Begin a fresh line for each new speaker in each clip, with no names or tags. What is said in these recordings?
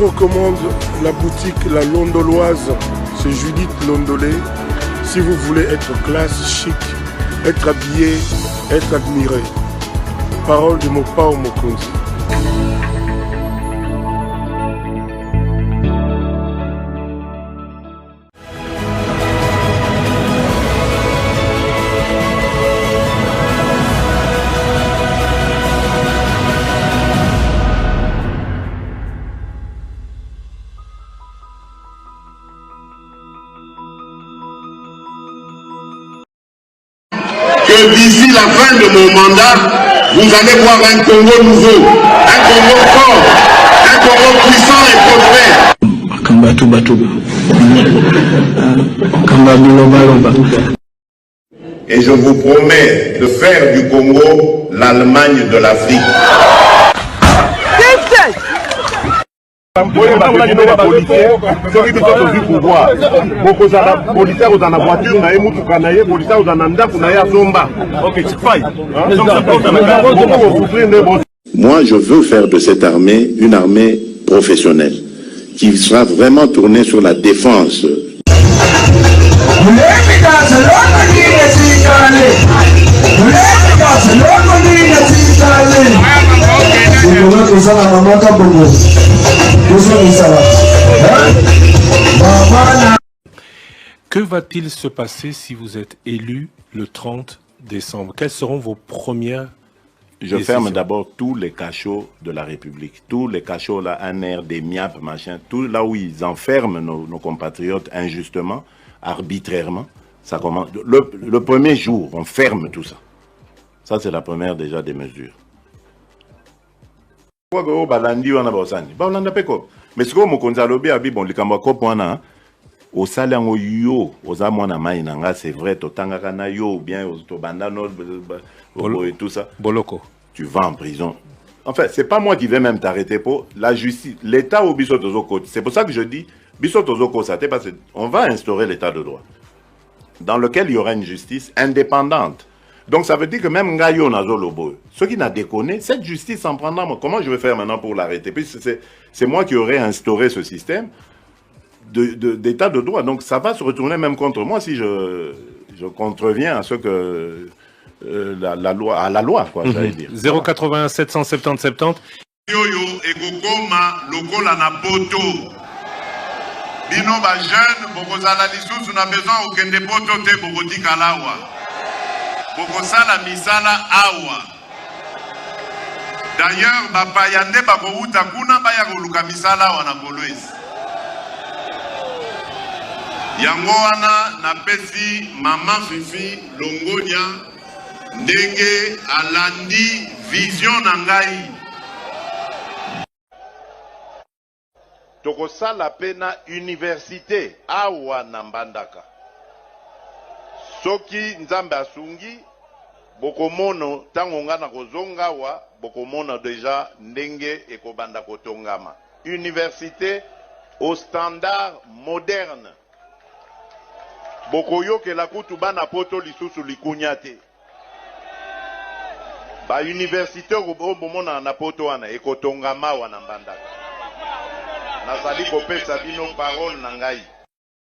recommande la boutique La Londoloise. C'est Judith Londolé. Si vous voulez être classe, chic, être habillé, être admiré. Parole de Mopao Mokonzi.
Que d'ici la fin de mon mandat, vous allez voir un Congo nouveau, un Congo fort, un Congo puissant et prospère. Et je vous promets de faire du Congo l'Allemagne de l'Afrique. Moi, je veux faire de cette armée une armée professionnelle qui sera vraiment tournée sur la défense.
Que va-t-il se passer si vous êtes élu le 30 décembre? Quelles seront vos premières
Je ferme d'abord tous les cachots de la République. Tous les cachots, là, un air, des miapes, machin, tout là où ils enferment nos compatriotes injustement, arbitrairement. Ça commence. Le premier jour, on ferme tout ça. Ça, c'est la première déjà des mesures. Mais ce que au salaire yo aux amona maïnanga c'est vrai totanga na yo bien aux tobandano et tout ça
boloko
tu vas en prison. En fait c'est pas moi qui vais même t'arrêter pour la justice, l'état au biso tozoko. C'est pour ça que je dis biso tozoko ça parce qu'on va instaurer l'état de droit dans lequel il y aura une justice indépendante. Donc ça veut dire que même Ngayo Nazolobo, ceux qui n'a déconné, cette justice en prendra. Comment je vais faire maintenant pour l'arrêter? Puis c'est moi qui aurais instauré ce système d'état de droit. Donc ça va se retourner même contre moi si je contreviens à ce que la loi, quoi, j'allais dire.
081 770 70.
Yoyo ekokoma lokola na poto. Bino ba jeune bokozala lisusu na besoin okende poto te bokotikala awa. Bokosala misala awa. D'ailleurs bapayande bakouta kuna baya koluka misala awa na Kolwezi. Yango wana na pesi mama Fifi Longonia ndenge alandi vision na ngai. Tokosala pena université awa na Mbandaka. Soki nzambe asungi bokomono tango nga na kozonga wa bokomono deja ndenge ekobanda kotongama. Université au standard moderne. Bokoyoke la kutu bana poto lisusu likunyate. Ba université bomona na poto wana ekotongama wana Mbandaka. Nazali kopesa bino parole na ngai.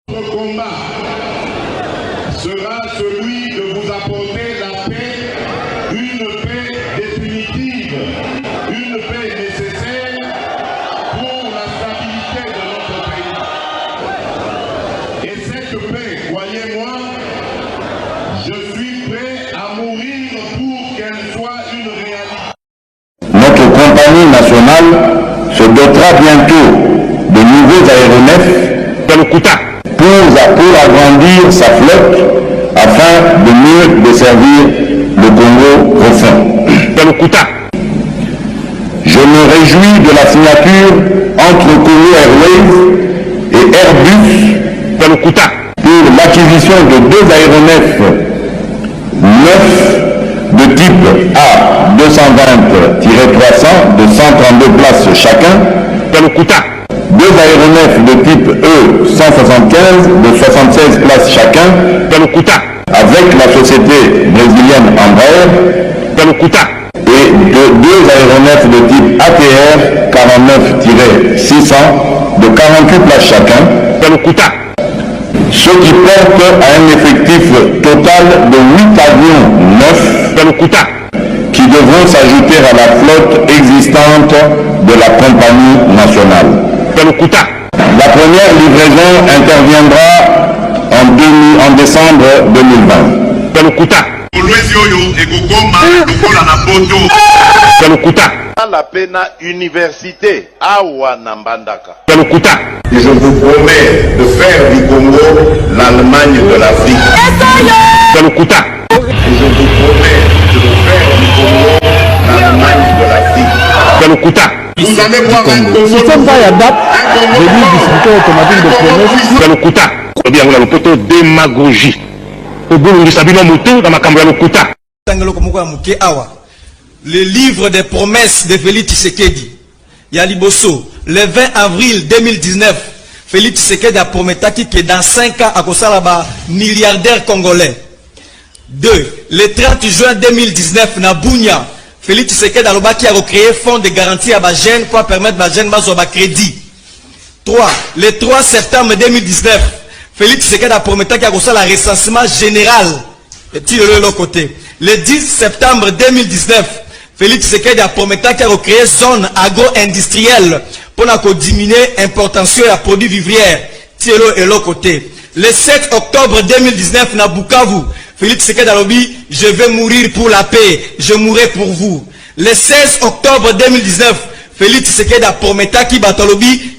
Notre combat sera celui de vous apporter la paix, une paix définitive, une paix nécessaire pour la stabilité de notre pays. Et cette paix, croyez-moi, je suis prêt à mourir pour qu'elle soit une réalité. Notre compagnie nationale se dotera bientôt de nouveaux aéronefs pour agrandir sa flotte afin de mieux desservir le Congo profond. Je me réjouis de la signature entre Congo Airways et Airbus pour l'acquisition de 2 aéronefs neufs de type A220-300 de 132 places chacun. 2 aéronefs de type E175 de 76 places chacun, avec la société brésilienne Embraer, et 2 aéronefs de type ATR
49-600 de 48 places chacun, ce qui porte à un effectif total de 8 avions neufs qui devront s'ajouter à la flotte existante de la compagnie nationale. La première livraison interviendra en décembre 2020.
La pena université awa nambandaka.
Et je vous promets de faire du Congo l'Allemagne de l'Afrique. Et je vous promets de faire du Congo l'Allemagne de l'Afrique. Vous allez voir un Congo.
Si c'est pas la date, je dis distributeur automatique de promesses.
Démagogie.
Le livre des promesses de Félix Tshisekedi. Yaliboso, le 20 avril 2019, Félix Tshisekedi a promis que dans 5 ans, à Kosalaba, milliardaire congolais. 2. Le 30 juin 2019, Nabunya, Félix Tshisekedi a recréé fonds de garantie à Bajen pour permettre à Bajen de crédit. 3. Le 3 septembre 2019, Félix Tshisekedi a promis qu'il y a un recensement général. Et de l'autre côté. Le 10 septembre 2019, Félix Tshisekedi a promis qu'il y a recréé zone agro-industrielle pour diminuer l'importation des produits vivrières. Et l'autre côté. Le 7 octobre 2019, na Bukavu, Félix Tshisekedi a dit, je vais mourir pour la paix, je mourrai pour vous. Le 16 octobre 2019, Félix Tshisekedi a promis qu'il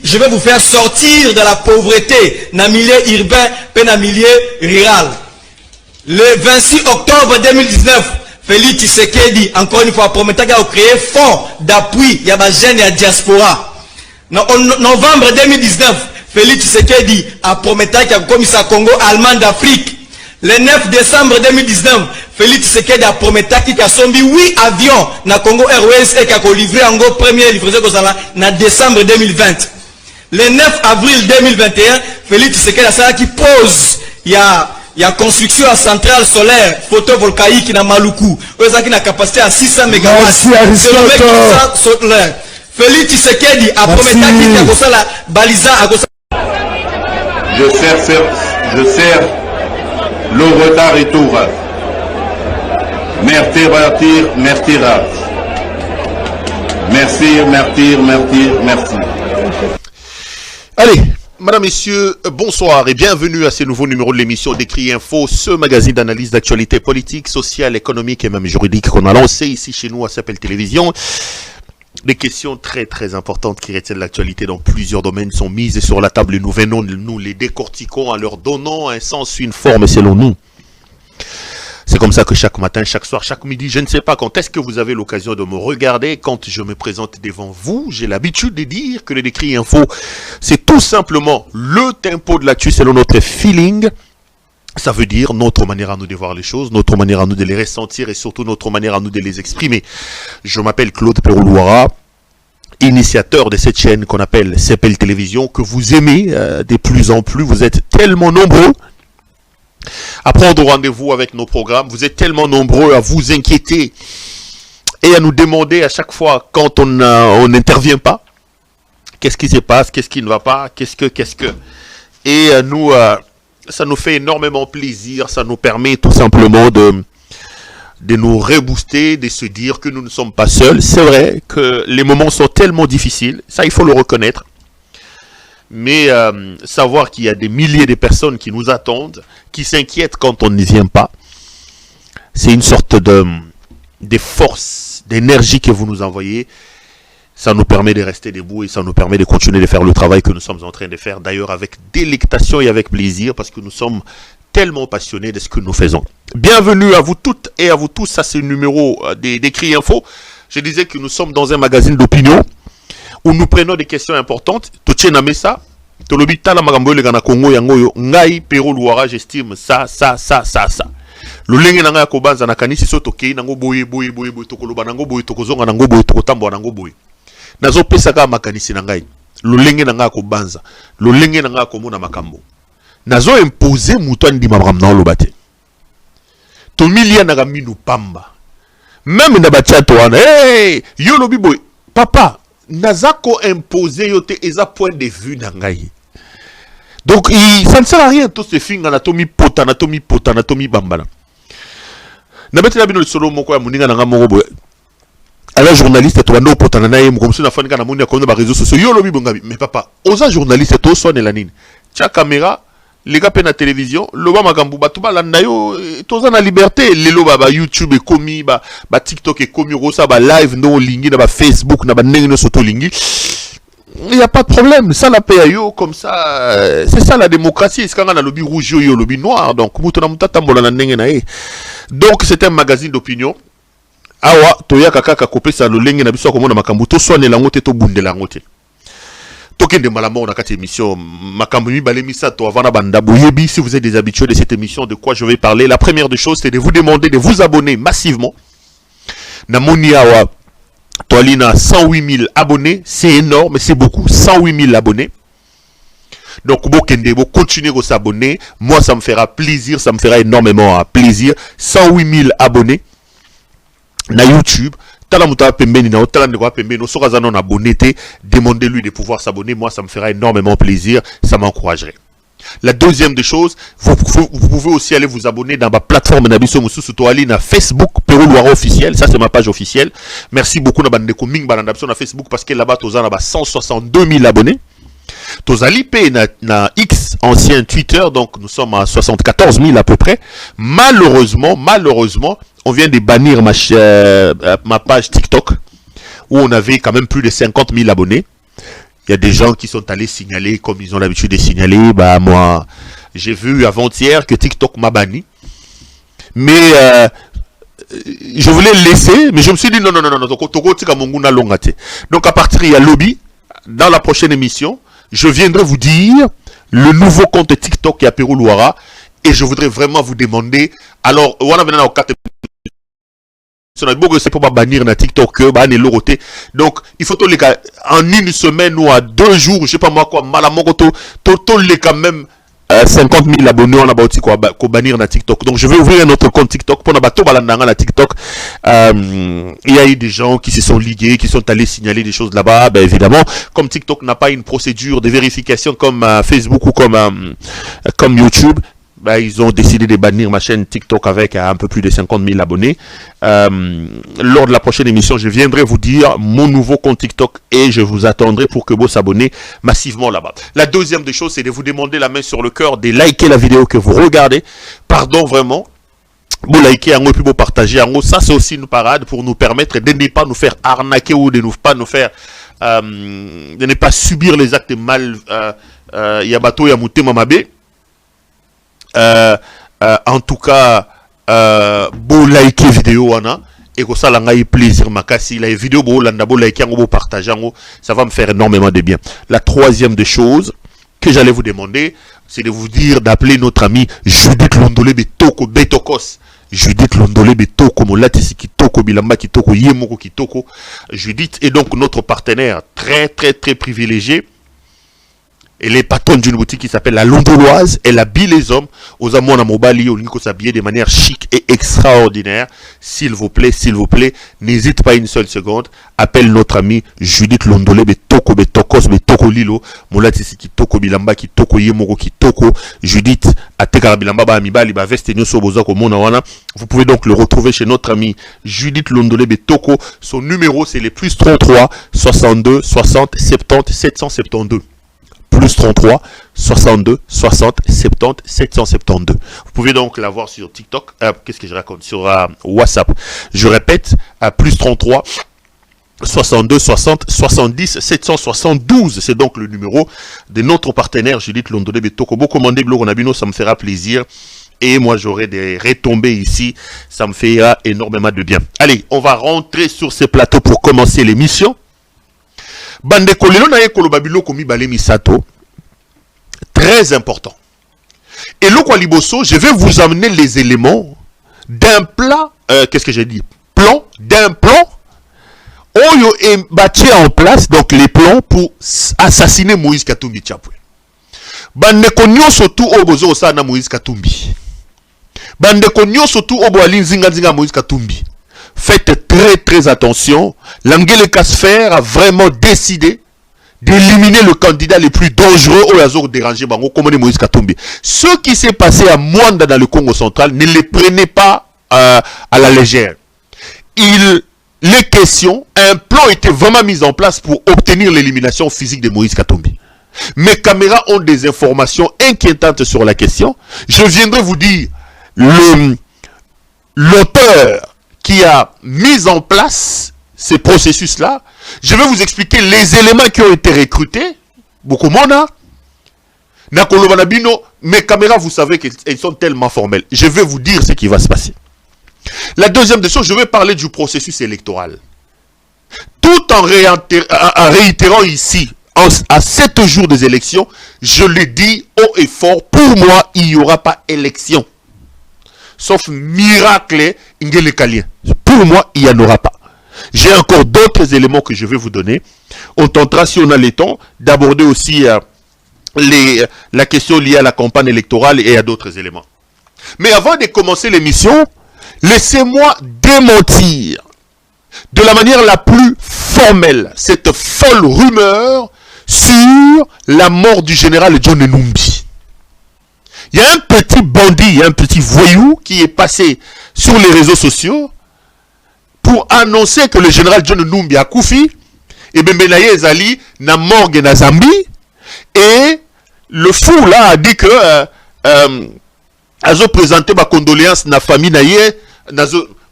je vais vous faire sortir de la pauvreté dans le milieu urbain et dans le milieu rural. Le 26 octobre 2019, Félix Tshisekedi, encore une fois, promet qu'il a créé fonds d'appui, il y a des jeunes et la diaspora. En novembre 2019, Félix Tshisekedi a promis qu'il a commis à Congo allemand d'Afrique. Le 9 décembre 2019, Félix Tshisekedi a promis qu'il a sombi 8 avions dans Congo Airways et qu'il a livré en gros premier livraison en décembre 2020. Le 9 avril 2021, Félix Tshisekedi a ça qui pose, il y a construction à centrale solaire photovoltaïque dans Maluku. Qui a une capacité à 600 MW. Félix Tshisekedi a promis qu'il a la balisa.
Je sers le retard et tout. Merci.
Allez, madame, messieurs, bonsoir et bienvenue à ce nouveau numéro de l'émission d'Écrit Info, ce magazine d'analyse d'actualité politique, sociale, économique et même juridique qu'on a lancé ici chez nous à Sapel Télévision. Des questions très très importantes qui retiennent l'actualité dans plusieurs domaines sont mises sur la table et nous venons, nous les décortiquons en leur donnant un sens, une forme selon nous. C'est comme ça que chaque matin, chaque soir, chaque midi, je ne sais pas quand est-ce que vous avez l'occasion de me regarder, quand je me présente devant vous, j'ai l'habitude de dire que le Décrit Info, c'est tout simplement le tempo de l'actu selon notre feeling. Ça veut dire notre manière à nous de voir les choses, notre manière à nous de les ressentir et surtout notre manière à nous de les exprimer. Je m'appelle Claude Peroulouara, initiateur de cette chaîne qu'on appelle Sapel Télévision, que vous aimez de plus en plus, vous êtes tellement nombreux à prendre rendez-vous avec nos programmes. Vous êtes tellement nombreux à vous inquiéter et à nous demander à chaque fois quand on n'intervient pas, qu'est-ce qui se passe, qu'est-ce qui ne va pas, qu'est-ce que. Et nous, ça nous fait énormément plaisir, ça nous permet tout simplement de nous rebooster, de se dire que nous ne sommes pas seuls. C'est vrai que les moments sont tellement difficiles, ça il faut le reconnaître. Mais savoir qu'il y a des milliers de personnes qui nous attendent, qui s'inquiètent quand on n'y vient pas, c'est une sorte de force, d'énergie que vous nous envoyez. Ça nous permet de rester debout et ça nous permet de continuer de faire le travail que nous sommes en train de faire. D'ailleurs avec délectation et avec plaisir parce que nous sommes tellement passionnés de ce que nous faisons. Bienvenue à vous toutes et à vous tous à ce numéro d'Écrit Info. Je disais que nous sommes dans un magazine d'opinion où nous prenons des questions importantes. J'estime ça. Le lenge nanga kobanza na kanisi soto ke nango boye tokoloba nango boye tokozonga nango boye tokotambwa nango boye. Nazo pesa ka makanisi nangai. Le lenge nanga kobanza, le lenge nanga komona makambo. Nazo imposer muto ndima makamna lobate. To milia naga minu pamba. Même na batia to wana. Hey, yo lobi boy. Papa, Nazako imposé yote eza point de vue nangai. Donc ça ne sert à rien tous ces films anatomy pota bambala. Na beti na bino solo moko ya muninga nanga moko boye. Alors journaliste to bando pota na ye comme si na fanika na moni comme na réseaux sociaux yo lobi bongabi mais papa oza journaliste to sonne la nini. Tia caméra les gars na télévision loba makambu batu balanda yo toza na liberté lelo ba YouTube e komi ba TikTok e komi rosa ba live no lingi na ba Facebook na ba ndenge no soto lingi. Il n'y a pas de problème, ça la paye yo comme ça, c'est ça la démocratie, c'est quand on a le lobby rouge yo le lobby noir, donc c'est un magazine d'opinion. Awa toya kaka kopé ça le lenge na biso ko mona makambu to soane la ngote to bundela ngote. Tokende malamo na kati émission makambu mi balemisa to avana banda boyebi si vous êtes des habitués de cette émission de quoi je vais parler. La première des choses c'est de vous demander de vous abonner massivement. Na moni awa Toalina 108 000 abonnés, c'est énorme, c'est beaucoup, 108 000 abonnés. Donc, vous continuez à s'abonner. Moi, ça me fera plaisir, ça me fera énormément plaisir. 108 000 abonnés na YouTube. Demandez-lui de pouvoir s'abonner. Moi, ça me fera énormément plaisir, ça m'encouragerait. La deuxième des choses, vous pouvez aussi aller vous abonner dans ma plateforme Nabiso Moussou Toali na Facebook Pérou Loire officiel, ça c'est ma page officielle. Merci beaucoup na bande koming balandabso na Facebook parce que là-bas toza na 162 000 abonnés. Tozali pe na X ancien Twitter, donc nous sommes à 74 000 à peu près. Malheureusement, on vient de bannir ma page TikTok où on avait quand même plus de 50 000 abonnés. Il y a des gens qui sont allés signaler comme ils ont l'habitude de signaler. Bah moi, j'ai vu avant-hier que TikTok m'a banni. Mais je voulais le laisser, mais je me suis dit non. Donc à partir il y a lobby. Dans la prochaine émission, je viendrai vous dire le nouveau compte TikTok qui a Pérou Loira. Et je voudrais vraiment vous demander. Alors, on a maintenant 4 c'est pour bannir na TikTok donc il faut les gars en une semaine ou à 2 jours je sais pas moi quoi malamoko les quand même 50 000 abonnés on a bâti quoi bannir na TikTok. Donc je vais ouvrir un autre compte TikTok pour na bato balandanga na TikTok. Il y a eu des gens qui se sont ligués, qui sont allés signaler des choses là-bas. Ben évidemment, comme TikTok n'a pas une procédure de vérification comme Facebook ou comme YouTube, bah, ils ont décidé de bannir ma chaîne TikTok avec un peu plus de 50 000 abonnés. Lors de la prochaine émission, je viendrai vous dire mon nouveau compte TikTok et je vous attendrai pour que vous s'abonnez massivement là-bas. La deuxième des choses, c'est de vous demander la main sur le cœur, de liker la vidéo que vous regardez. Pardon vraiment. Vous likez et puis vous partagez. Ça, c'est aussi une parade pour nous permettre de ne pas nous faire arnaquer ou de ne pas nous faire... de ne pas subir les actes mal... Yabato Yamute Mamabe. En tout cas beau liker vidéo wana et que ça l'engaille plaisir makasi la vidéo beau landa beau liker beau partager ça va me faire énormément de bien. La troisième des choses que j'allais vous demander c'est de vous dire d'appeler notre ami Judith Londolé Betoko Betokos. Judith Londolé Betoko Molatisi Kitoko Bilamba Kitoko Yemoko Kitoko. Judith est donc notre partenaire très privilégié. Elle est patronne d'une boutique qui s'appelle la Londoloise. Elle habille les hommes aux amours à Mobali, au Nico s'habiller de manière chic et extraordinaire. S'il vous plaît, n'hésite pas une seule seconde. Appelle notre ami Judith Londolé Betoko Betokos Betoko Lilo. Molatisi Kitoko Bilamba Kitoko Yemoko Kitoko. Judith Atekara Bilamba Ba Amibali Ba Veste Nyoso Bozako Mona Wana. Vous pouvez donc le retrouver chez notre ami Judith Londolé Betoko. Son numéro c'est les plus 33 62 60 70 772. Plus 33 62 60 70 772. Vous pouvez donc la voir sur TikTok. Qu'est-ce que je raconte? Sur WhatsApp. Je répète, plus 33 62 60 70 772. C'est donc le numéro de notre partenaire Judith Londolé Betoko. Beau commander blog on abino, ça me fera plaisir. Et moi j'aurai des retombées ici. Ça me fera énormément de bien. Allez, on va rentrer sur ces plateaux pour commencer l'émission. Bande kolelo na yekolo babilo komi bale misato. Très important. Et le Kwaliboso, je vais vous amener les éléments d'un plat. Qu'est-ce que j'ai dit? D'un plan. Oyo est bâti en place, donc les plans pour assassiner Moïse Katumbi Tchapwe. Bande konyo surtout obozo osana Moïse Katumbi. Bande konyo surtout obo alinzinga Moïse Katumbi. faites très très attention. L'Angeleka Sphère a vraiment décidé d'éliminer le candidat le plus dangereux au hasard dérangé Bango, comme Moïse Katumbi. Ce qui s'est passé à Mwanda dans le Congo central, ne les prenez pas à la légère. Les questions, un plan était vraiment mis en place pour obtenir l'élimination physique de Moïse Katumbi. Mes caméras ont des informations inquiétantes sur la question. Je viendrai vous dire l'auteur qui a mis en place ces processus-là. Je vais vous expliquer les éléments qui ont été recrutés. Beaucoup mona. Mes caméras, vous savez qu'elles sont tellement formelles. Je vais vous dire ce qui va se passer. La deuxième des choses, je vais parler du processus électoral. Tout en réitérant ici, à 7 jours des élections, je le dis haut et fort, pour moi, il n'y aura pas élection. Sauf miracle, pour moi, il n'y en aura pas. J'ai encore d'autres éléments que je vais vous donner. On tentera, si on a le temps, d'aborder aussi la question liée à la campagne électorale et à d'autres éléments. Mais avant de commencer l'émission, laissez-moi démentir de la manière la plus formelle cette folle rumeur sur la mort du général John Numbi. Il y a un petit bandit, un petit voyou qui est passé sur les réseaux sociaux pour annoncer que le général John Numbi a koufi et Bembenaye Ezali na morgue na Zambie, et le fou là a dit que azo présenté ma condoléance na famille naye.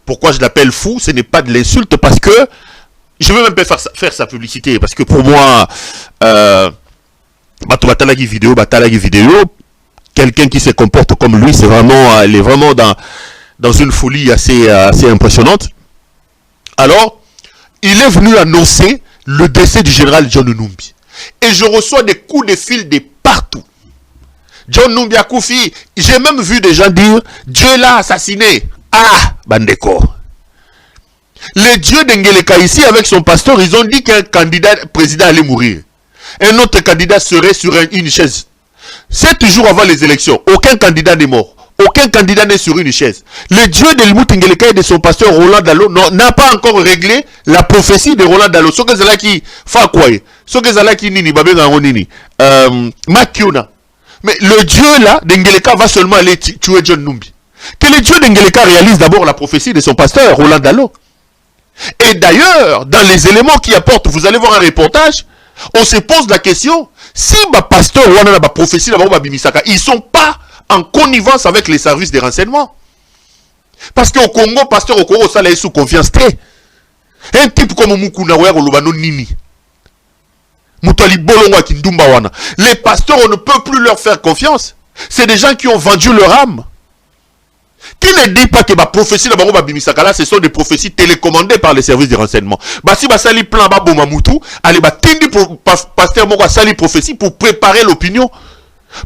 Pourquoi je l'appelle fou? Ce n'est pas de l'insulte, parce que je veux même pas faire sa publicité, parce que pour moi vidéo, quelqu'un qui se comporte comme lui, c'est vraiment, il est vraiment dans une folie assez impressionnante. Alors, il est venu annoncer le décès du général John Numbi. Et je reçois des coups de fil de partout. John Numbi a koufi. J'ai même vu des gens dire, Dieu l'a assassiné. Ah, Bandeko. Les dieux d'Engeleka ici, avec son pasteur, ils ont dit qu'un candidat président allait mourir. Un autre candidat serait sur une chaise. 7 jours avant les élections, aucun candidat n'est mort. Aucun candidat n'est sur une chaise. Le dieu de l'Imout Ngeleka et de son pasteur Roland Dalo n'a pas encore réglé la prophétie de Roland Dalo. Ce que Zalaki Fakwaye, ce que Zalaki Nini, Babengangonini, Makiona. Mais le dieu là d'Ngeleka va seulement aller tuer John Numbi. Que le dieu d'Ngeleka réalise d'abord la prophétie de son pasteur Roland Dalo. Et d'ailleurs, dans les éléments qui apportent, vous allez voir un reportage, on se pose la question, si ma pasteur ou ma prophétie, ils ne sont pas en connivence avec les services de renseignement. Parce qu'au Congo, pasteur au Congo, ça est sous confiance. Un type comme Mukuna Lubano Nini. Les pasteurs, on ne peut plus leur faire confiance. C'est des gens qui ont vendu leur âme. Qui ne dit pas que ma prophétie là, ce sont des prophéties télécommandées par les services de renseignement. Si basali plan ba bomamutu, allez tindi pasteur moko sali prophétie pour préparer l'opinion.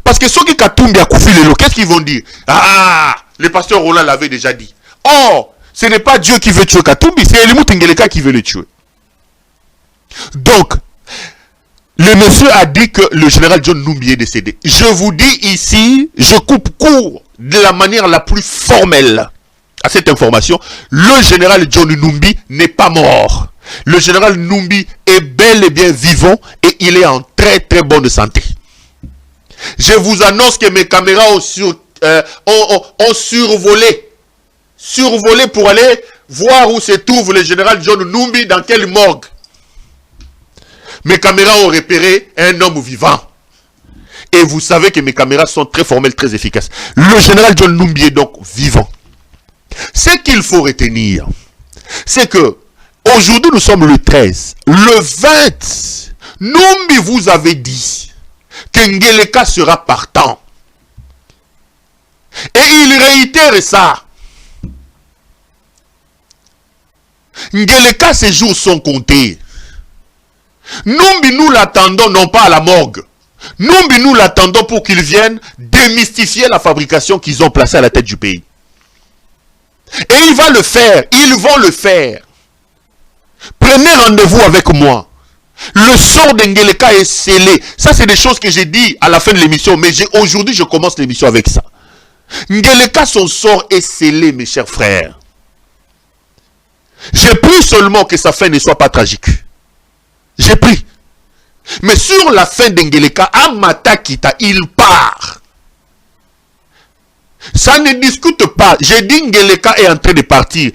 Parce que ceux qui Katumbi a koufi le qu'est-ce qu'ils vont dire? Ah, le pasteur Roland l'avait déjà dit. Or, ce n'est pas Dieu qui veut tuer Katumbi, c'est Elimut Ngeleka qui veut le tuer. Donc, le monsieur a dit que le général John Numbi est décédé. Je vous dis ici, je coupe court de la manière la plus formelle à cette information. Le général John Numbi n'est pas mort. Le général Numbi est bel et bien vivant et il est en très très bonne santé. Je vous annonce que mes caméras ont survolé pour aller voir où se trouve le général John Numbi, dans quelle morgue. Mes caméras ont repéré un homme vivant. Et vous savez que mes caméras sont très formelles, très efficaces. Le général John Numbi est donc vivant. Ce qu'il faut retenir, c'est que aujourd'hui nous sommes le 13. Le 20, Numbi vous avait dit que Ngeleka sera partant. Et il réitère ça. Ngeleka, ses jours sont comptés. Numbi, nous l'attendons non pas à la morgue. Numbi, nous l'attendons pour qu'il vienne démystifier la fabrication qu'ils ont placée à la tête du pays. Et il va le faire. Ils vont le faire. Prenez rendez-vous avec moi. Le sort d'Ngeleka est scellé. Ça, c'est des choses que j'ai dit à la fin de l'émission. Mais aujourd'hui, je commence l'émission avec ça. Ngeleka, son sort est scellé, mes chers frères. J'ai pris seulement que sa fin ne soit pas tragique. J'ai pris. Mais sur la fin d'Ngeleka, Amata Kita, il part. Ça ne discute pas. J'ai dit Ngeleka est en train de partir.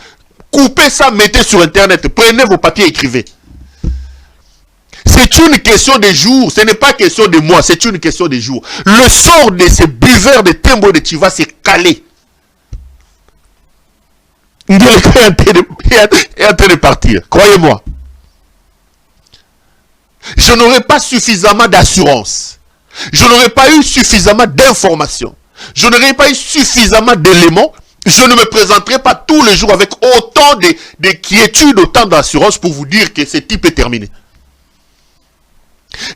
Coupez ça, mettez sur Internet. Prenez vos papiers, écrivez. C'est une question de jours. Ce n'est pas question de mois. C'est une question de jours. Le sort de ces buveurs de Tembo de Chiva s'est calé. Ngeleka est en train de partir. Croyez-moi. Je n'aurais pas suffisamment d'assurance. Je n'aurais pas eu suffisamment d'informations. Je n'aurais pas eu suffisamment d'éléments. Je ne me présenterai pas tous les jours avec autant de quiétude, autant d'assurance pour vous dire que ce type est terminé.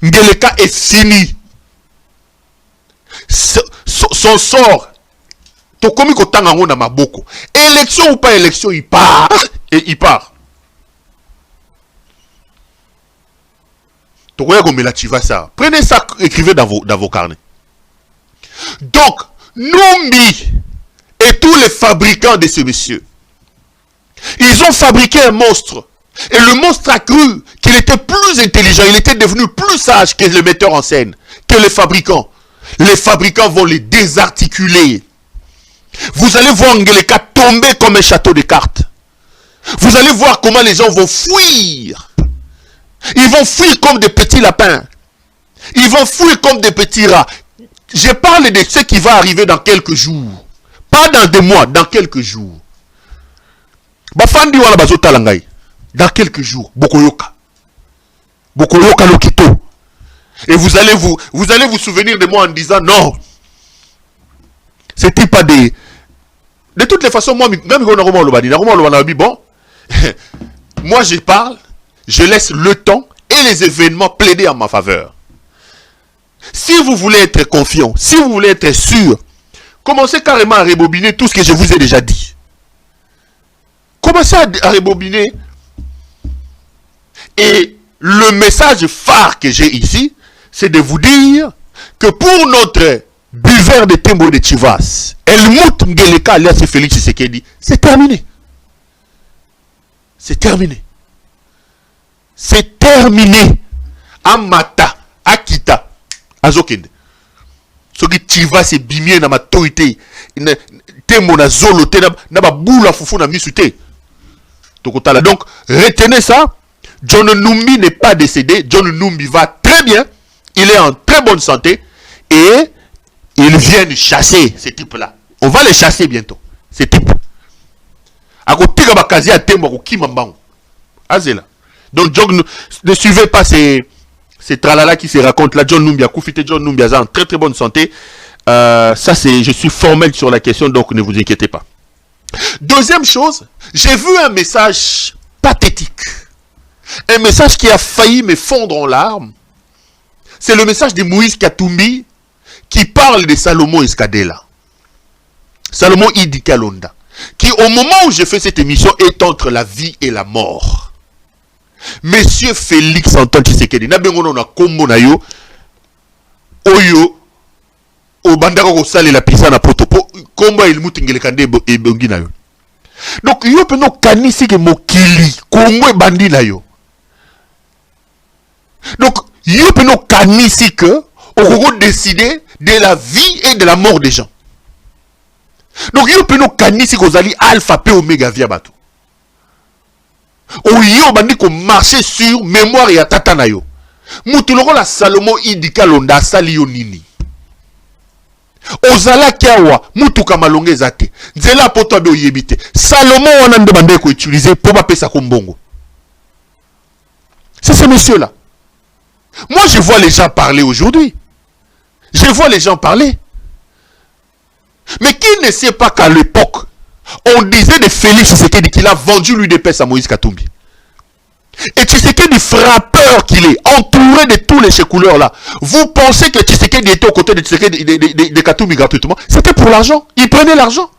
Ngeleka est fini. Son sort. Élection ou pas élection, il part. Et il part. Prenez ça, écrivez dans vos carnets. Donc, Numbi et tous les fabricants de ce monsieur, ils ont fabriqué un monstre. Et le monstre a cru qu'il était plus intelligent, il était devenu plus sage que le metteur en scène, que les fabricants. Les fabricants vont les désarticuler. Vous allez voir Ngeleka tomber comme un château de cartes. Vous allez voir comment les gens vont fuir. Ils vont fuir comme des petits lapins. Ils vont fuir comme des petits rats. Je parle de ce qui va arriver dans quelques jours. Pas dans des mois, dans quelques jours. Bafandi wala bazota langai. Dans quelques jours. Bokoyoka. Bokoyoka lokito. Et vous allez vous souvenir de moi en disant non. C'était pas des... De toutes les façons, moi, même bon, moi je parle, je laisse le temps et les événements plaider en ma faveur. Si vous voulez être confiant, si vous voulez être sûr, commencez carrément à rebobiner tout ce que je vous ai déjà dit. Commencez à rebobiner. Et le message phare que j'ai ici, c'est de vous dire que pour notre buveur de Tembo de Chivas, Helmut Ngeleka alias Félix Tshisekedi, c'est terminé. C'est terminé. C'est terminé. Amata, Akita, Azokende. Ce qui Chivas est bimé dans ma autorité. Tembo na zolo, na ba boula foufou na misute. Donc retenez ça. John Numbi n'est pas décédé. John Numbi va très bien. Il est en très bonne santé. Et ils viennent chasser ces types-là. On va les chasser bientôt. Ces types. Donc, ne suivez pas ces tralala qui se racontent là. John Numbi a Koufité, John Numbi a en très très bonne santé. Ça, je suis formel sur la question, donc ne vous inquiétez pas. Deuxième chose, j'ai vu un message pathétique. Un message qui a failli me fondre en larmes. C'est le message de Moïse Katumbi qui parle de Salomon Escadela. Salomon Idi Kalonda. Qui au moment où je fais cette émission est entre la vie et la mort. Monsieur Félix Antoine Tshisekedi. Nabengono na kombo na yo. Oyo. Obandako ko sale la pisa na potopo. Kombo il mutingelekande e bongi na yo. Donc yo peno kanisi ke mokili. Kongo e bandi na yo. Donc yo peno kanisi que on va décider de la vie et de la mort des gens. Donc yo peno kanisi ko zali alpha p omega via bato. O yo bandi ko marcher sur mémoire ya tata na yo. Mutu loko la Salomon Idi Kalonda sali yo nini. Ozala kiawa mutu kamalonge zate. Nzela poto abe oyebite. Salomon wana nde bande ko utiliser pour ba pesa ko mbongo. C'est ce monsieur là. Moi je vois les gens parler aujourd'hui. Je vois les gens parler. Mais qui ne sait pas qu'à l'époque, on disait de Félix Tshisekedi qu'il a vendu l'UDPS à Moïse Katumbi. Et Tshisekedi, frappeur qu'il est, entouré de tous les checouleurs là. Vous pensez que Tshisekedi était aux côtés de Tshisekedi de Katumbi gratuitement? C'était pour l'argent. Il prenait l'argent.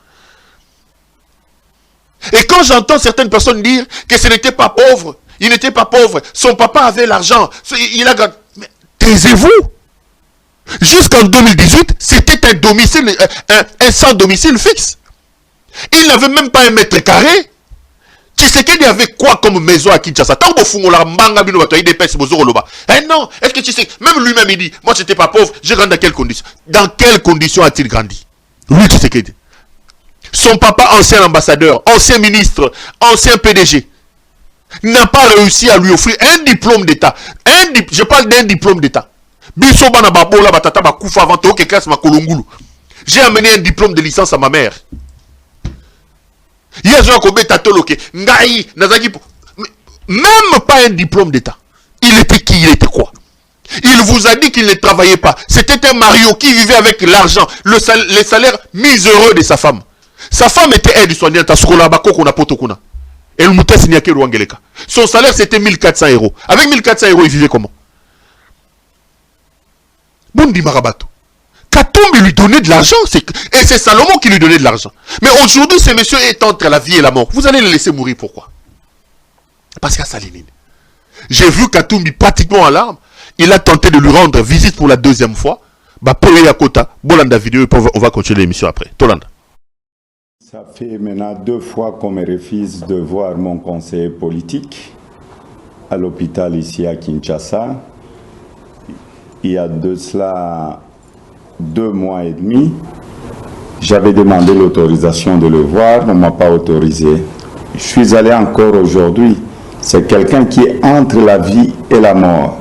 Et quand j'entends certaines personnes dire que ce n'était pas pauvre, il n'était pas pauvre, son papa avait l'argent, il a... Mais taisez-vous. Jusqu'en 2018, c'était un domicile, un sans domicile fixe. Il n'avait même pas 1 mètre carré. Tshisekedi avait quoi comme maison à Kinshasa? Tant que vous la manga bino bato IDPS bozoroloba. Eh non, est-ce que Tshisekedi, même lui-même il dit, moi j'étais pas pauvre, j'ai grandi dans quelles conditions? Dans quelles conditions a-t-il grandi? Lui Tshisekedi. Son papa, ancien ambassadeur, ancien ministre, ancien PDG, n'a pas réussi à lui offrir un diplôme d'État. Je parle d'un diplôme d'État. J'ai amené un diplôme de licence à ma mère. Même pas un diplôme d'État. Il était qui? Il était quoi? Il vous a dit qu'il ne travaillait pas. C'était un Mario qui vivait avec l'argent, les salaires miséreux de sa femme. Sa femme était aide-soignante à Potokuna. Son salaire c'était 1400 €. Avec 1400 €, il vivait comment? Bondi Marabato. Katumbi lui donnait de l'argent. Et c'est Salomon qui lui donnait de l'argent. Mais aujourd'hui, ce monsieur est entre la vie et la mort. Vous allez le laisser mourir. Pourquoi? Parce qu'à Salinine, j'ai vu Katumbi pratiquement en larmes. Il a tenté de lui rendre visite pour la deuxième fois. Bah, pour les Yakota, Bolanda vidéo, on va continuer l'émission après. Tolanda.
Ça fait maintenant 2 fois qu'on me refuse de voir mon conseiller politique à l'hôpital ici à Kinshasa. Il y a de cela 2 mois et demi, j'avais demandé l'autorisation de le voir, on ne m'a pas autorisé. Je suis allé encore aujourd'hui. C'est quelqu'un qui est entre la vie et la mort.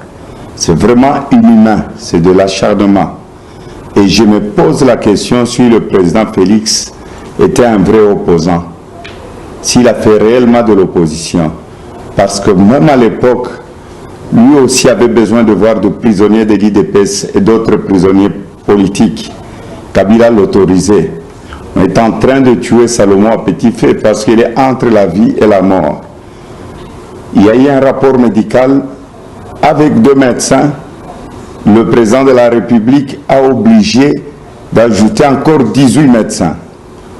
C'est vraiment inhumain, c'est de l'acharnement. Et je me pose la question si le président Félix était un vrai opposant, s'il a fait réellement de l'opposition. Parce que même à l'époque, lui aussi avait besoin de voir des prisonniers de l'IDPS et d'autres prisonniers politiques. Kabila l'autorisait. On est en train de tuer Salomon à petit feu parce qu'il est entre la vie et la mort. Il y a eu un rapport médical avec 2 médecins. Le président de la République a obligé d'ajouter encore 18 médecins.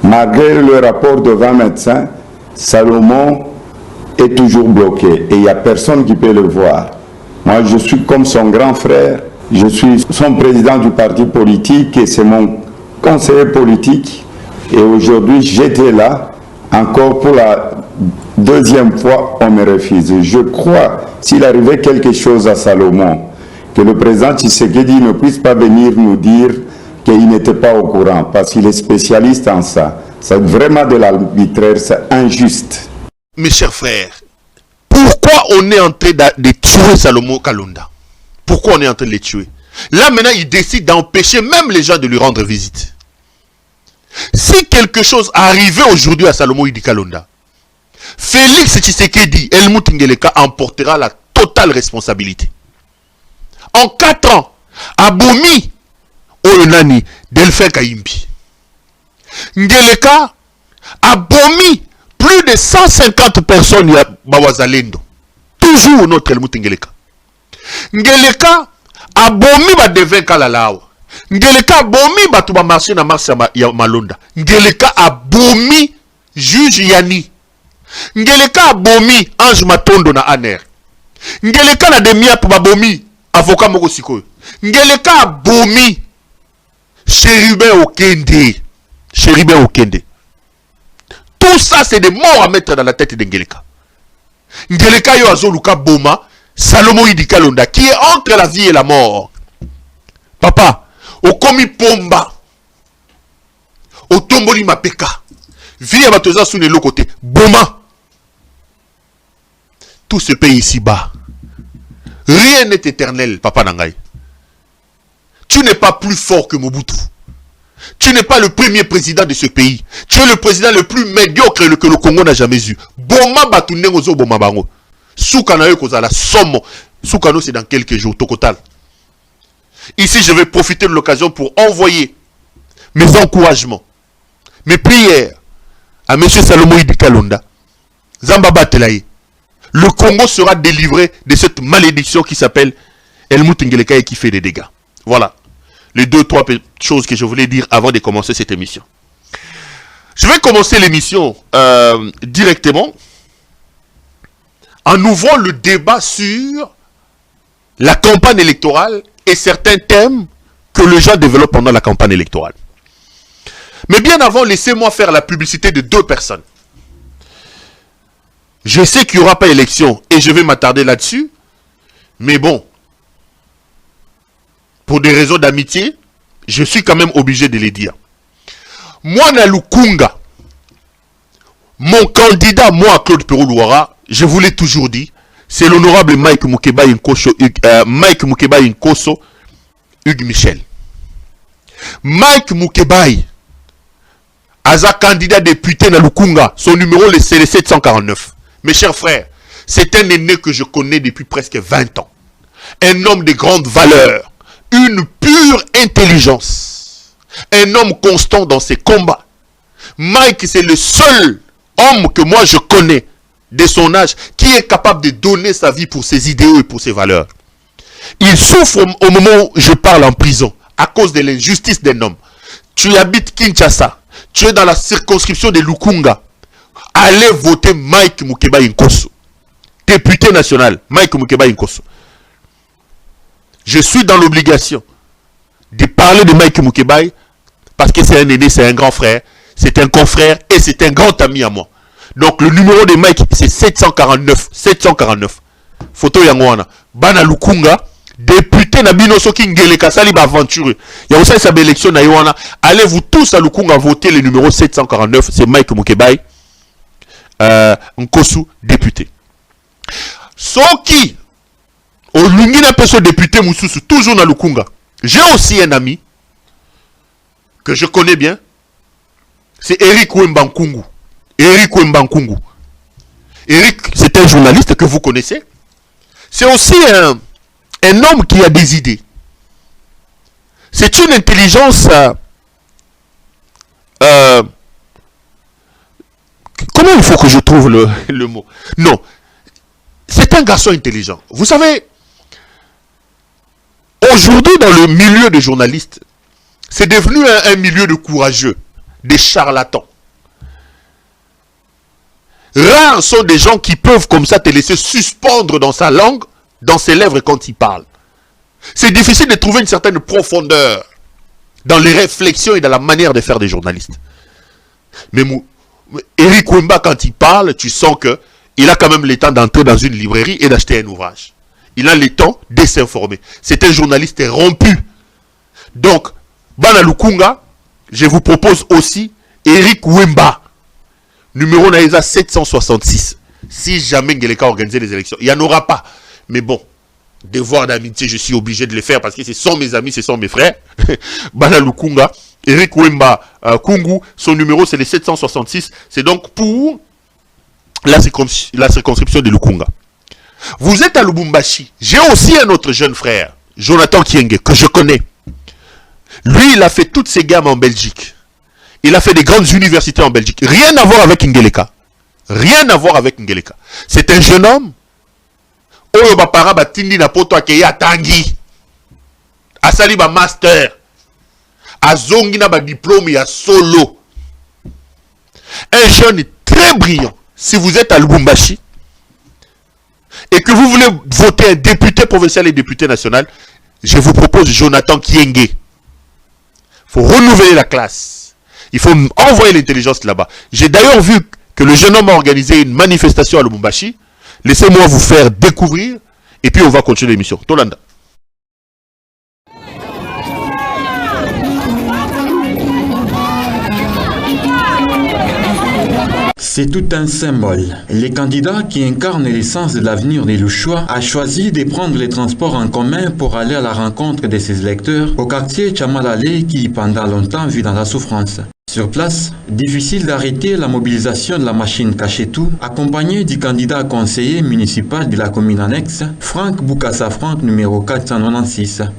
Malgré le rapport de 20 médecins, Salomon est toujours bloqué et il n'y a personne qui peut le voir. Moi, je suis comme son grand frère, je suis son président du parti politique et c'est mon conseiller politique. Et aujourd'hui, j'étais là, encore pour la 2e fois, on me refuse. Je crois, s'il arrivait quelque chose à Salomon, que le président Tshisekedi ne puisse pas venir nous dire qu'il n'était pas au courant, parce qu'il est spécialiste en ça. C'est vraiment de l'arbitraire, c'est injuste.
Mes chers frères, pourquoi on est en train de tuer Salomon Kalonda? Pourquoi on est en train de les tuer? Là maintenant, il décide d'empêcher même les gens de lui rendre visite. Si quelque chose arrivait aujourd'hui à Salomon Idi Kalonda, Félix Tshisekedi, Helmut Ngeleka emportera la totale responsabilité. En 4 ans, Abomi Oyonani Delphin Kayimbi. Ngeleka abomi plus de 150 personnes ya Bawazalendo. Toujours notre Helmut Ngeleka. Ngeleka abomi ba devin Kalalawa. Ngeleka abomi batu ba marché na marché ya Malonda. Ngeleka abomi juge Yani. Ngeleka abomi Ange Matondo na Aner. Ngeleka na demia pour babomi avocat moko sikoyo. Ngeleka abomi Chérubin Okende. Chérubin Okende. Tout ça, c'est des morts à mettre dans la tête de Ngeleka. Ngeleka yo azoluka boma, Salomon Idi Kalonda, qui est entre la vie et la mort. Papa, okomi pomba, otomboli mapeka, vie à batoza sous l'autre côté, boma. Tout ce pays ici-bas, rien n'est éternel, papa Nangai. Tu n'es pas plus fort que Mobutu. Tu n'es pas le premier président de ce pays. Tu es le président le plus médiocre que le Congo n'a jamais eu. Boma batunde ngozo boma bango. Soukana yo kozala somo. Soukano c'est dans quelques jours total. Ici je vais profiter de l'occasion pour envoyer mes encouragements, mes prières à M. Salomon Idi Kalonda. Zamba Batelaye. Le Congo sera délivré de cette malédiction qui s'appelle Helmut Ngeleka et qui fait des dégâts. Voilà. Les 2-3 choses que je voulais dire avant de commencer cette émission. Je vais commencer l'émission directement en ouvrant le débat sur la campagne électorale et certains thèmes que les gens développent pendant la campagne électorale. Mais bien avant, laissez-moi faire la publicité de 2 personnes. Je sais qu'il n'y aura pas élection et je vais m'attarder là-dessus. Mais bon, pour des raisons d'amitié, je suis quand même obligé de les dire. Moi, na Lukunga, mon candidat, moi, Claude Perou-Louara, je vous l'ai toujours dit, c'est l'honorable Mike Moukeba Nkoso, Hugues Michel. Mike Moukeba, Aza candidat député na Lukunga, son numéro c'est le 749. Mes chers frères, c'est un aîné que je connais depuis presque 20 ans. Un homme de grande valeur, une pure intelligence, un homme constant dans ses combats. Mike, c'est le seul homme que moi je connais de son âge qui est capable de donner sa vie pour ses idéaux et pour ses valeurs. Il souffre au moment où je parle en prison à cause de l'injustice d'un homme. Tu habites Kinshasa, tu es dans la circonscription de Lukunga. Allez voter Mike Moukeba Nkoso, député national, Mike Moukeba Nkoso. Je suis dans l'obligation de parler de Mike Moukeba parce que c'est un aîné, c'est un grand frère, c'est un confrère et c'est un grand ami à moi. Donc le numéro de Mike c'est 749. 749. Photo Yangwana. Bana Lukunga, député na bino soki ngeleka sali ba aventure. Ya aussi sa élection na Yowana. Allez-vous tous à Lukunga voter le numéro 749, c'est Mike Moukeba Nkosu député. Soki Olungi na peso député Moussousou toujours na Lukunga. J'ai aussi un ami que je connais bien. C'est Eric Wembankungu. Eric Wembankungu. Eric, c'est un journaliste que vous connaissez. C'est aussi un homme qui a des idées. C'est une intelligence... comment il faut que je trouve le mot? Non. C'est un garçon intelligent. Vous savez, aujourd'hui dans le milieu des journalistes, c'est devenu un milieu de courageux, des charlatans. Rares sont des gens qui peuvent comme ça te laisser suspendre dans sa langue, dans ses lèvres quand il parle. C'est difficile de trouver une certaine profondeur dans les réflexions et dans la manière de faire des journalistes. Mais Eric Wemba, quand il parle, tu sens qu'il a quand même le temps d'entrer dans une librairie et d'acheter un ouvrage. Il a le temps de s'informer. C'est un journaliste rompu. Donc, Bana Lukunga, je vous propose aussi Eric Wemba. Numéro Naïsa 766. Si jamais Ngeleka organise les élections, il n'y en aura pas. Mais bon, devoir d'amitié, je suis obligé de le faire parce que ce sont mes amis, ce sont mes frères. Bana Lukunga, Eric Wemba Kungu, son numéro c'est le 766. C'est donc pour la circonscription de Lukunga. Vous êtes à Lubumbashi. J'ai aussi un autre jeune frère, Jonathan Kienge, que je connais. Lui, il a fait toutes ses gammes en Belgique. Il a fait des grandes universités en Belgique. Rien à voir avec Ngeleka. Rien à voir avec Ngeleka. C'est un jeune homme. Oyo bapara batindi na poto akeya tangi. Asali ba master. Azongi na ba diplôme ya solo. Un jeune très brillant. Si vous êtes à Lubumbashi et que vous voulez voter un député provincial et député national, je vous propose Jonathan Kienge. Il faut renouveler la classe. Il faut envoyer l'intelligence là-bas. J'ai d'ailleurs vu que le jeune homme a organisé une manifestation à Lubumbashi. Laissez-moi vous faire découvrir et puis on va continuer l'émission. Tolanda.
C'est tout un symbole. Le candidat qui incarne l'essence de l'avenir des Louchois a choisi de prendre les transports en commun pour aller à la rencontre de ses électeurs au quartier Chamalale qui pendant longtemps vit dans la souffrance. Sur place, difficile d'arrêter la mobilisation de la machine Cachetou, accompagné du candidat conseiller municipal de la commune annexe, Franck Boukassa Franck, numéro 496.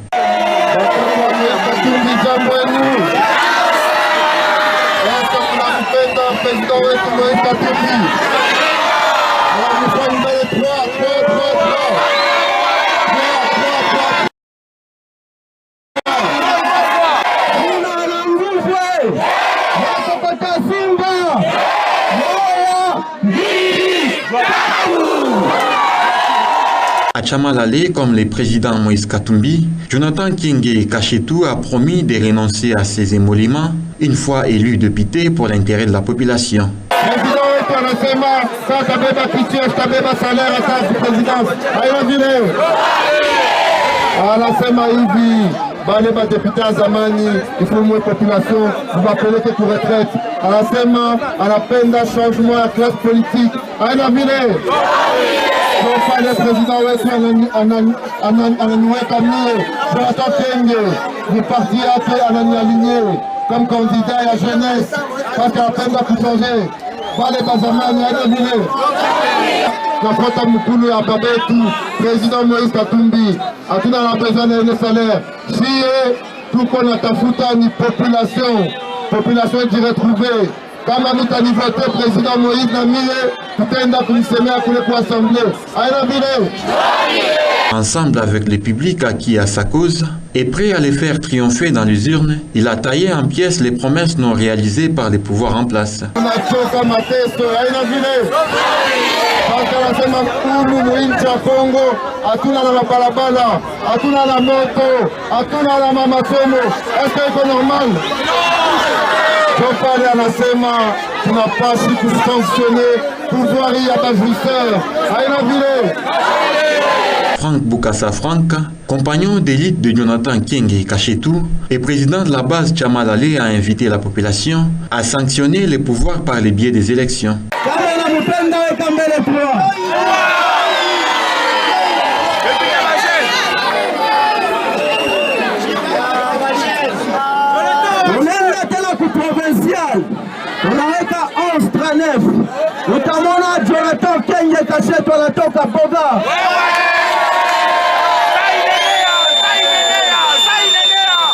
À Chamalale, comme le président Moïse Katumbi, Jonathan Kienge Cachetou a promis de renoncer à ses émoluments une fois élu député pour l'intérêt de la population.
Président anasema sasa tabeba kicheo, tabeba salary ya kazi president. Haina vile. Anasema hivi bale ba député à zamani ifumwe population mvapeleke ku retraite. Anasema anapenda changement ya classe politique. Haina vile. Kwa le président wetu ananiweka mie Jonathan Kenge ni parti yake ananialigné comme candidat ya jeunesse parce qu'anapenda kuchanger bale ba zamani. Haina vile. Nafuata mkulu ya baba yetu Président Moïse Katumbi, hatuna na besoin na ile salaire. Sie tuko na tafuta ni population jiretrouve. Kama mtanivote Président Moïse na mie tutaenda kumsemea kule kwa assemblée. Haina vile.
Ensemble avec le public acquis à sa cause et prêt à les faire triompher dans les urnes, il a taillé en pièces les promesses non réalisées par les pouvoirs en place.
Anasema mkulu mwinchi ya Kongo, hatuna na mabalabala, hatuna na moto, hatuna na masomo. Est-ce que iko normal? Jopale anasema tunapasi kusanctionner pouvoir ya bajouisseur. Haina vile.
Franck Boukassa Franck, compagnon d'élite de Jonathan Kenge Kashetou et président de la base Tchamalale, a invité la population à sanctionner les pouvoirs par le biais des élections.
Unaweka 11-39 utamwona Jonathan Kenge Kashetou anatoka Boga.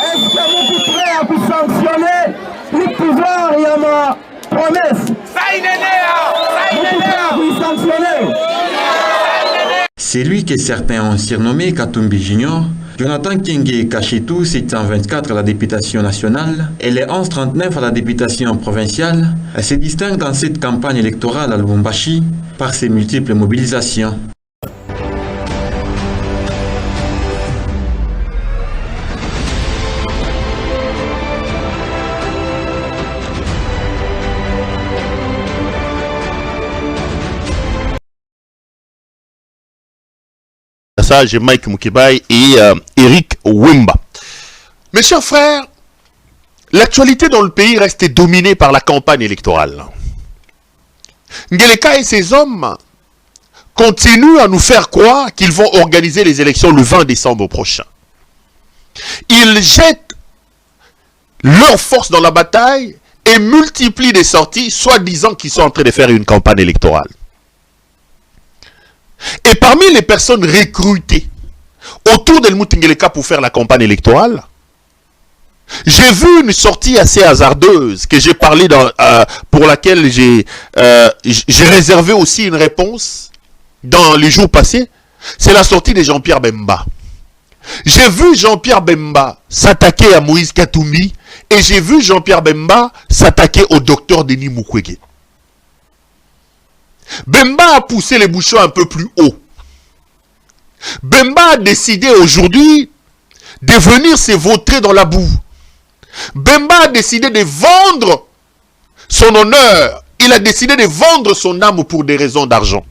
Est-ce que vous êtes prêts à vous sanctionner le pouvoir et à ma promesse? Vous êtes prêts à vous sanctionner?
C'est lui que certains ont surnommé Katumbi Junior. Jonathan Kenge Kashetou, 724 à la députation nationale et les 1139 à la députation provinciale, se distingue dans cette campagne électorale à Lubumbashi par ses multiples mobilisations.
J'ai Mike Mukibai et Eric Wimba. Mes chers frères, l'actualité dans le pays reste dominée par la campagne électorale. Ngeleka et ses hommes continuent à nous faire croire qu'ils vont organiser les élections le 20 décembre prochain. Ils jettent leur force dans la bataille et multiplient des sorties, soi-disant qu'ils sont en train de faire une campagne électorale. Et parmi les personnes recrutées autour d'Helmut Ngeleka pour faire la campagne électorale, j'ai vu une sortie assez hasardeuse que j'ai parlé pour laquelle j'ai réservé aussi une réponse dans les jours passés. C'est la sortie de Jean-Pierre Bemba. J'ai vu Jean-Pierre Bemba s'attaquer à Moïse Katumbi et j'ai vu Jean-Pierre Bemba s'attaquer au docteur Denis Mukwege. Bemba a poussé les bouchons un peu plus haut. Bemba a décidé aujourd'hui de venir se vautrer dans la boue. Bemba a décidé de vendre son honneur. Il a décidé de vendre son âme pour des raisons d'argent.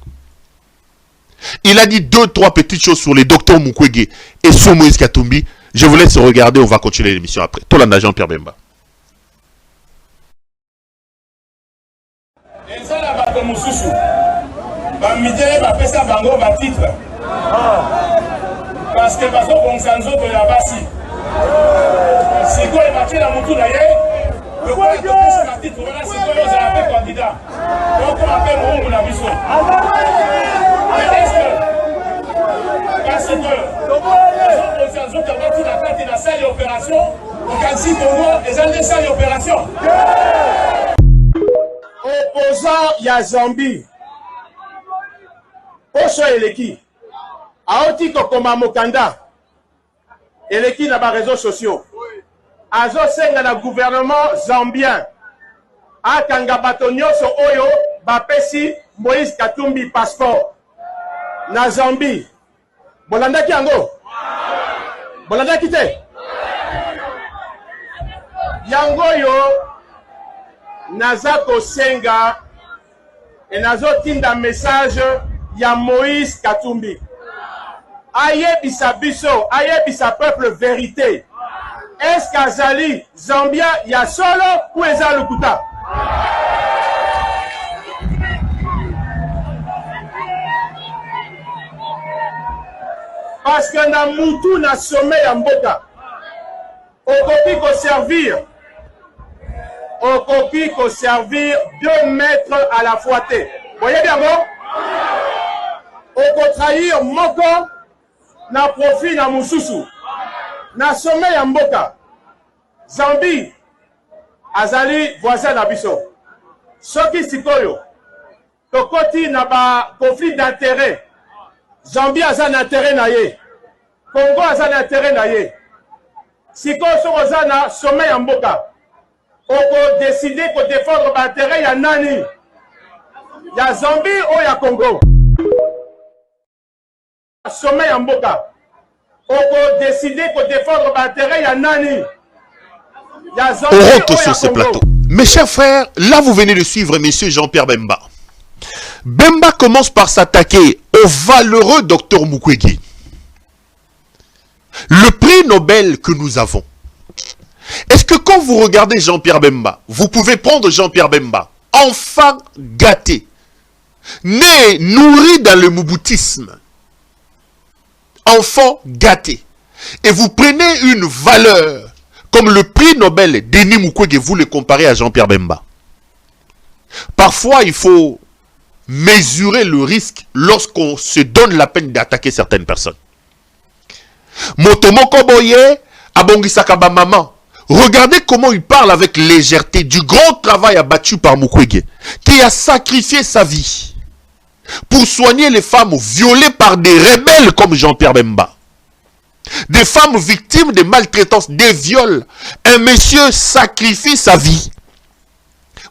Il a dit 2-3 petites choses sur les docteurs Mukwege et sur Moïse Katumbi. Je vous laisse regarder, on va continuer l'émission après. Tolanda Jean-Pierre Bemba.
Parce que parce qu'on s'en sort de la basi. C'est quoi le marché dans mon tour d'ailleurs? Le quoi est le titre? Voilà, c'est quoi les appels candidats? Donc on appelle mon mission. Mais est-ce que parce que les gens ont sorti la carte de la salle d'opération, on a dit pour moi, les gens de salle d'opération. Opposant, il y a Zambie. Osho Eleki. Aoti Kokoma Mokanda. Eleki n'a pas réseaux sociaux. Azo senga na gouvernement zambien. Akanga batonyo so oyo bapesi Moïse Katumbi passeport. Na Zambie. Bolanda ki yango? Bolanda ki te? Yango yo naza kosenga et nazotinda message ya Moïse Katumbi. Ayebisa biso, ayebisa peuple vérité. Est-ce qu'Azali Zambia ya solo ou eza lukuta? Parce que na mutu na sommet ya mboka okoki ko servir 2 maîtres à la fois te. Voyez bien bon? Oko trahir moko na profit na mususu. Na sommet ya mboka Zambie azali voisin na biso. Soki sikoyo tokoti na ba conflit d'intérêt. Zambie aza na intérêt na ye. Congo aza na intérêt na ye. Sikoyo soko aza na sommet ya mboka. Oko décider ko défendre ba intérêt ya nani? Ya Zambie ou ya Congo? Sommet ya mboka. Oko décider ko défendre ba intérêt ya nani? Ya Zambie ou ya Congo?
On rentre sur ce plateau. Mes chers frères, là vous venez de suivre monsieur Jean-Pierre Bemba. Bemba commence par s'attaquer au valeureux docteur Mukwege. Le prix Nobel que nous avons. Est-ce que quand vous regardez Jean-Pierre Bemba, vous pouvez prendre Jean-Pierre Bemba, enfant gâté, né, nourri dans le mouboutisme, enfant gâté, et vous prenez une valeur comme le prix Nobel Denis Mukwege, vous le comparez à Jean-Pierre Bemba. Parfois, il faut mesurer le risque lorsqu'on se donne la peine d'attaquer certaines personnes. Motomoko Boye, Abongisaka Maman. Regardez comment il parle avec légèreté du grand travail abattu par Mukwege, qui a sacrifié sa vie pour soigner les femmes violées par des rebelles comme Jean-Pierre Bemba. Des femmes victimes de maltraitance, des viols. Un monsieur sacrifie sa vie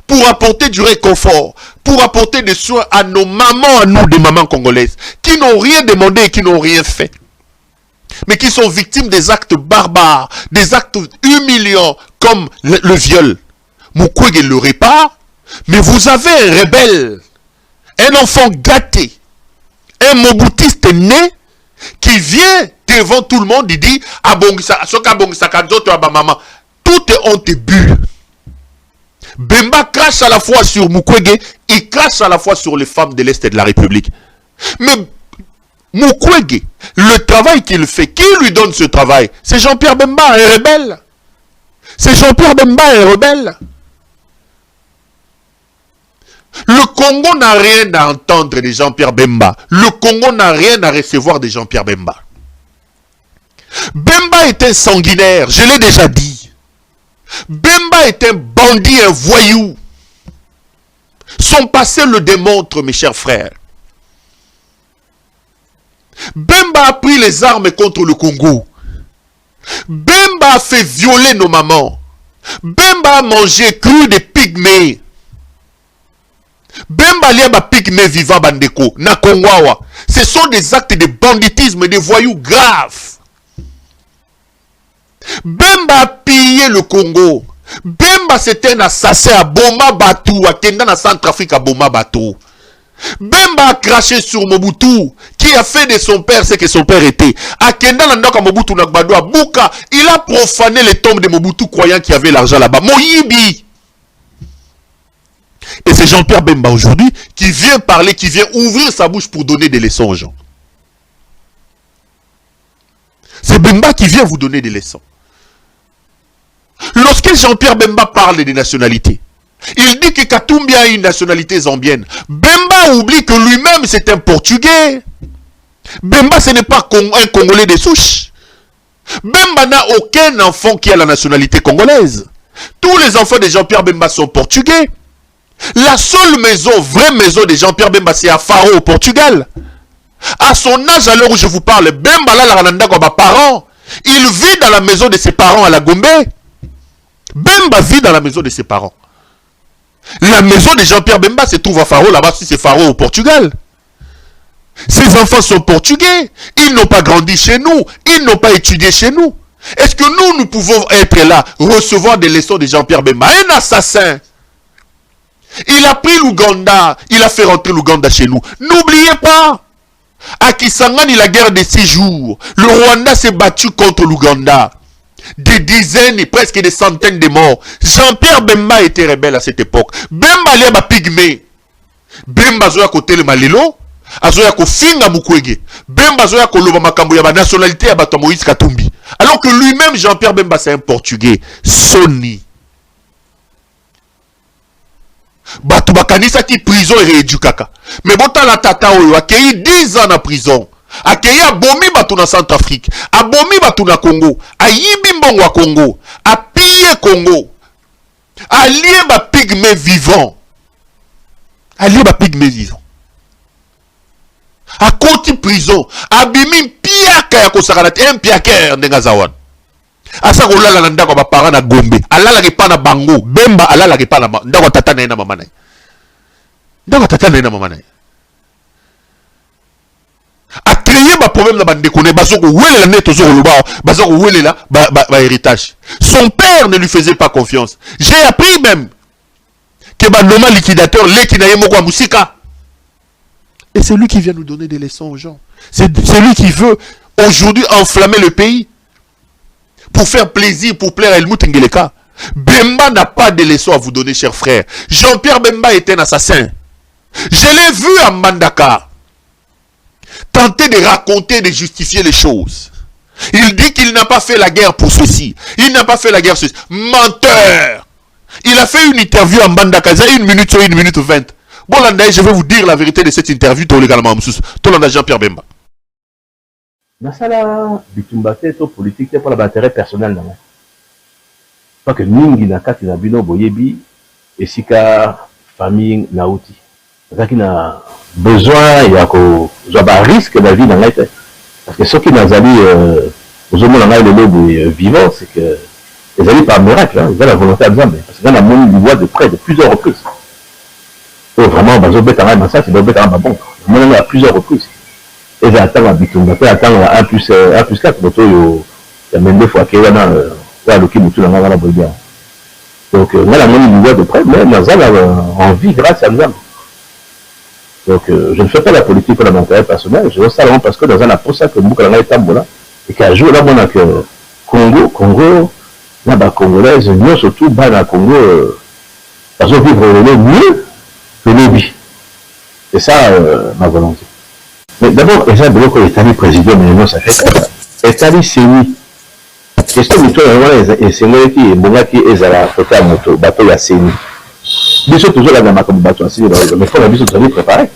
pour apporter du réconfort, pour apporter des soins à nos mamans, à nous, des mamans congolaises, qui n'ont rien demandé et qui n'ont rien fait, mais qui sont victimes des actes barbares, des actes humiliants, comme le viol. Mukwege le répare, mais vous avez un rebelle, un enfant gâté, un moboutiste né, qui vient devant tout le monde, il dit, tout est honte et but. Bemba crache à la fois sur Mukwege, il crache à la fois sur les femmes de l'Est et de la République. Mais Mukwege, le travail qu'il fait, qui lui donne ce travail? C'est Jean-Pierre Bemba, un rebelle. C'est Jean-Pierre Bemba, un rebelle. Le Congo n'a rien à entendre de Jean-Pierre Bemba. Le Congo n'a rien à recevoir de Jean-Pierre Bemba. Bemba est un sanguinaire, je l'ai déjà dit. Bemba est un bandit, un voyou. Son passé le démontre, mes chers frères. Bemba a pris les armes contre le Congo. Bemba a fait violer nos mamans. Bemba a mangé cru des pygmées. Bemba liaba pygmée vivant bandeko na Kongwawa. Ce sont des actes de banditisme et de voyous graves. Bemba a pillé le Congo. Bemba c'était un assassin à Boma Batou, à Kenda na Centrafrique à Boma Batou. Bemba a craché sur Mobutu, qui a fait de son père ce que son père était. À Kenda na Ndoka Mobutu Nagbado à Buka, il a profané les tombes de Mobutu croyant qu'il y avait l'argent là-bas. Moyibi. Et c'est Jean-Pierre Bemba aujourd'hui qui vient parler, qui vient ouvrir sa bouche pour donner des leçons aux gens. C'est Bemba qui vient vous donner des leçons. Lorsque Jean-Pierre Bemba parle des nationalités, il dit que Katumbi a une nationalité zambienne. Bemba oublie que lui-même c'est un Portugais. Bemba ce n'est pas un Congolais de souche. Bemba n'a aucun enfant qui a la nationalité congolaise. Tous les enfants de Jean-Pierre Bemba sont portugais. La seule maison, vraie maison de Jean-Pierre Bemba, c'est à Faro au Portugal. À son âge, à l'heure où je vous parle, Bemba là, la Rananda comme parents, il vit dans la maison de ses parents à la Gombe. Bemba vit dans la maison de ses parents. La maison de Jean-Pierre Bemba se trouve à Faro, là-bas, c'est Faro au Portugal. Ses enfants sont portugais. Ils n'ont pas grandi chez nous. Ils n'ont pas étudié chez nous. Est-ce que nous pouvons être là, recevoir des leçons de Jean-Pierre Bemba, un assassin? Il a pris l'Ouganda, il a fait rentrer l'Ouganda chez nous. N'oubliez pas, à Kisangani, la guerre de 6 jours, le Rwanda s'est battu contre l'Ouganda. Des dizaines et presque des centaines de morts. Jean-Pierre Bemba était rebelle à cette époque. Bemba allait à pygmée. Bemba zoya côté le Malilo, azoya ko finga Mukwege. Bemba zoya ko loba makambo ya ba nationalité ya bato Moïse Katumbi. Alors que lui-même, Jean-Pierre Bemba, c'est un Portugais. Soni. Bato bakanisa ki prison et rééducaka. Mais bon, la tata oyo a 10 ans en prison. Akei abomi bato na Centrafrique, abomi bato na Congo, ayibi mbongo wa Congo, apille Congo, allié ba pygmée vivant, allié ba pygmée vivant, a koti prison, abimi piaka ya kosakanati, un piaker ndenga zawan, asa kolala na ndako ba parents na Gombe, alala ke pa na bango, Bemba alala ke pa na ndako tata na mama na, ndako tata na mama na. A créé ma problème dans Bandekone, héritage. Son père ne lui faisait pas confiance. J'ai appris même que Bandoma liquidateur, et c'est lui qui vient nous donner des leçons aux gens. C'est lui qui veut aujourd'hui enflammer le pays pour faire plaisir, pour plaire à Helmut Ngeleka. Bemba n'a pas de leçons à vous donner, chers frères. Jean-Pierre Bemba est un assassin. Je l'ai vu à Mandaka. Tenter de raconter, de justifier les choses. Il dit qu'il n'a pas fait la guerre pour ceci. Il n'a pas fait la guerre pour ceci. Menteur. Il a fait une interview en Mandaka. 1 minute sur 1 minute 20. Bon, là, je vais vous dire la vérité de cette interview. Tolanda Jean-Pierre Bemba.
Nasala bitumbate to politique te pour l'intérêt personnel na. Pas que mingi na kati na bino boyebi esika famille nauti. Zaki na besoin il y a ko zoba risque de vie dans la tête parce que ceux qui nous allient aux hommes dans le monde vivant c'est que les alliés par miracle hein, ils ont la volonté de Zambé parce que dans la monde du voit de près de plusieurs reprises et vraiment bazo bête en main ça c'est bête en bon on a à plusieurs reprises et j'attends à bitumba peut attendre 1 plus 4 moto il y a même 2 fois qu'il y a dans le qui mutu dans la bodia donc on a la monde du voit de près mais nous avons envie grâce à Zambé. Donc, je ne fais pas la politique pour l'intérêt personnel, je veux ça parce que dans un approche que nous avons été là, et qu'un jour là, on a que Congo, là-bas, Congolaise, nous surtout, dans le Congo, ils ont vivre mieux que nos vies. C'est ça ma volonté. Mais d'abord, il y a des États président, mais non, ça fait ça. État c'est lui. Question de toi, c'est moi qui est bon, qui est à la côté à moto, bateau à Séni. Bien sûr, toujours la gamme comme bateau à Séni, mais il faut la vie se préparer.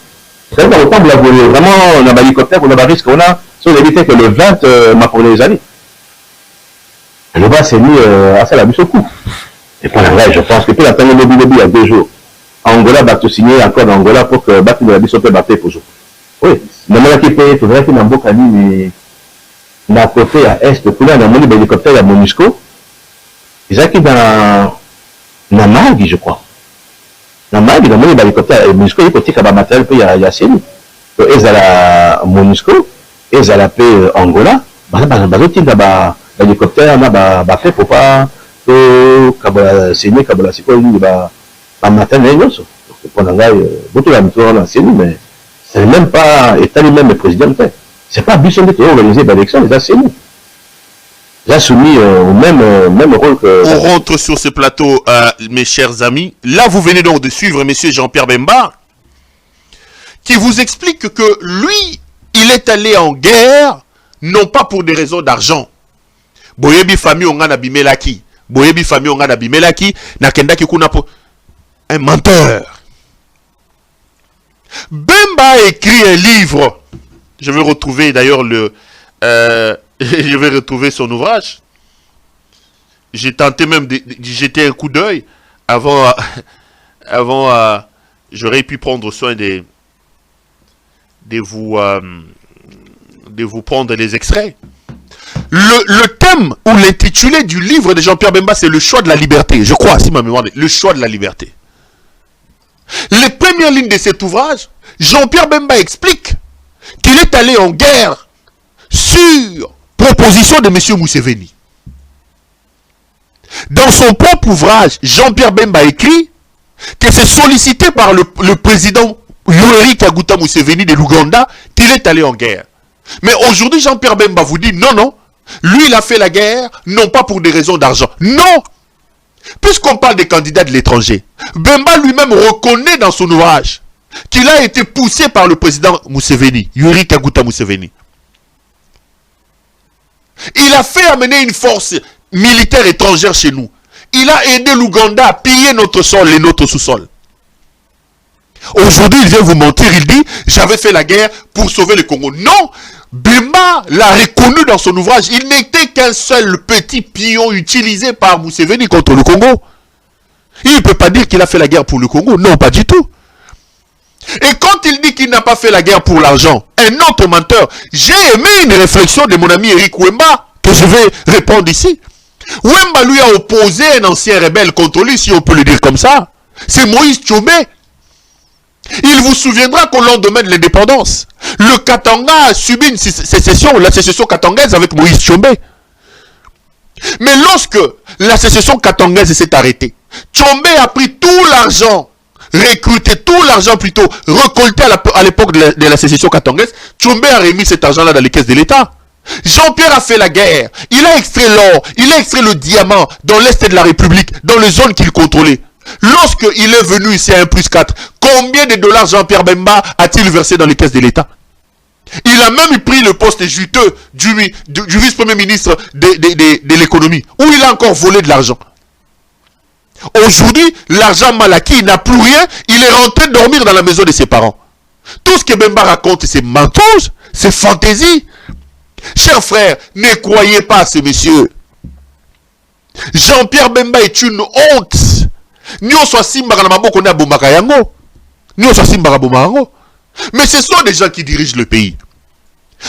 C'est vrai qu'on a vraiment on a l'hélicoptère, on a le risque qu'on a, si on évitait que le 20 m'a pour les années. Le bas s'est mis à ça la mise au coup. Et pour la vrai, je pense que pour la dernière lobby il y a 2 jours, Angola va tout signer encore dans Angola pour que battre de la mise au battre pour jour. Oui, le moment qui paye, il faudrait qu'il y ait un beau cani, mais d'un côté à est, pour là, on a mis l'hélicoptère à MONUSCO. Ils ont qui dans Magui, je crois. Dans Magui, dans l'hélicoptère à MONUSCO, il faut dire qu'il y a un matériel, il y a Séni. Ils ont la MONUSCO, ils ont la paix Angola, l'hélicoptère, on a fait pour pas que Séni, Kabola, c'est quoi, il y a un matériel, pour beaucoup de la Séni, mais c'est même pas État lui-même le président. C'est pas Bisson qui a organisé l'élection, les Séni. Ils ont soumis au même rôle que...
On rentre sur ce plateau, mes chers amis. Là, vous venez donc de suivre M. Jean-Pierre Bemba, qui vous explique que lui, il est allé en guerre, non pas pour des raisons d'argent. Boyebi famille on a bimelaki. Boyebi famille on a bimelaki. Nakendaki kuna po... Un menteur. Bemba a écrit un livre. Je vais retrouver d'ailleurs je vais retrouver son ouvrage. J'ai tenté même de jeter un coup d'œil avant j'aurais pu prendre soin de vous prendre les extraits. Le thème ou l'intitulé du livre de Jean-Pierre Bemba, c'est le choix de la liberté. Je crois, si ma mémoire est le choix de la liberté. Les premières lignes de cet ouvrage, Jean-Pierre Bemba explique qu'il est allé en guerre sur proposition de M. Mousseveni. Dans son propre ouvrage, Jean-Pierre Bemba écrit que c'est sollicité par le président Yoweri Kaguta Museveni de l'Ouganda qu'il est allé en guerre. Mais aujourd'hui, Jean-Pierre Bemba vous dit non, non. Lui, il a fait la guerre, non pas pour des raisons d'argent. Non! Puisqu'on parle des candidats de l'étranger, Bemba lui-même reconnaît dans son ouvrage qu'il a été poussé par le président Museveni, Yoweri Kaguta Museveni. Il a fait amener une force militaire étrangère chez nous. Il a aidé l'Ouganda à piller notre sol et notre sous-sol. Aujourd'hui, il vient vous mentir, il dit « J'avais fait la guerre pour sauver le Congo ». Non, Bemba l'a reconnu dans son ouvrage. Il n'était qu'un seul petit pion utilisé par Museveni contre le Congo. Il ne peut pas dire qu'il a fait la guerre pour le Congo. Non, pas du tout. Et quand il dit qu'il n'a pas fait la guerre pour l'argent, un autre menteur, j'ai aimé une réflexion de mon ami Eric Wemba, que je vais répondre ici. Wemba lui a opposé un ancien rebelle contre lui, si on peut le dire comme ça. C'est Moïse Tchomé. Il vous souviendra qu'au lendemain de l'indépendance, le Katanga a subi une sécession, la sécession katangaise avec Moïse Tchomé. Mais lorsque la sécession katangaise s'est arrêtée, Tchomé a pris tout l'argent, recruté tout l'argent plutôt, récolté à l'époque de la sécession katangaise. Tchomé a remis cet argent-là dans les caisses de l'État. Jean-Pierre a fait la guerre. Il a extrait l'or, il a extrait le diamant dans l'Est de la République, dans les zones qu'il contrôlait. Lorsqu'il est venu ici à 1+4, combien de dollars Jean-Pierre Bemba a-t-il versé dans les caisses de l'État? Il a même pris le poste juteux du vice-premier ministre de l'économie, où il a encore volé de l'argent. Aujourd'hui, l'argent mal acquis, il n'a plus rien, il est rentré dormir dans la maison de ses parents. Tout ce que Bemba raconte, c'est mensonge, c'est fantaisie. Chers frères, ne croyez pas à ce monsieur. Jean-Pierre Bemba est une honte. Mais ce sont des gens qui dirigent le pays.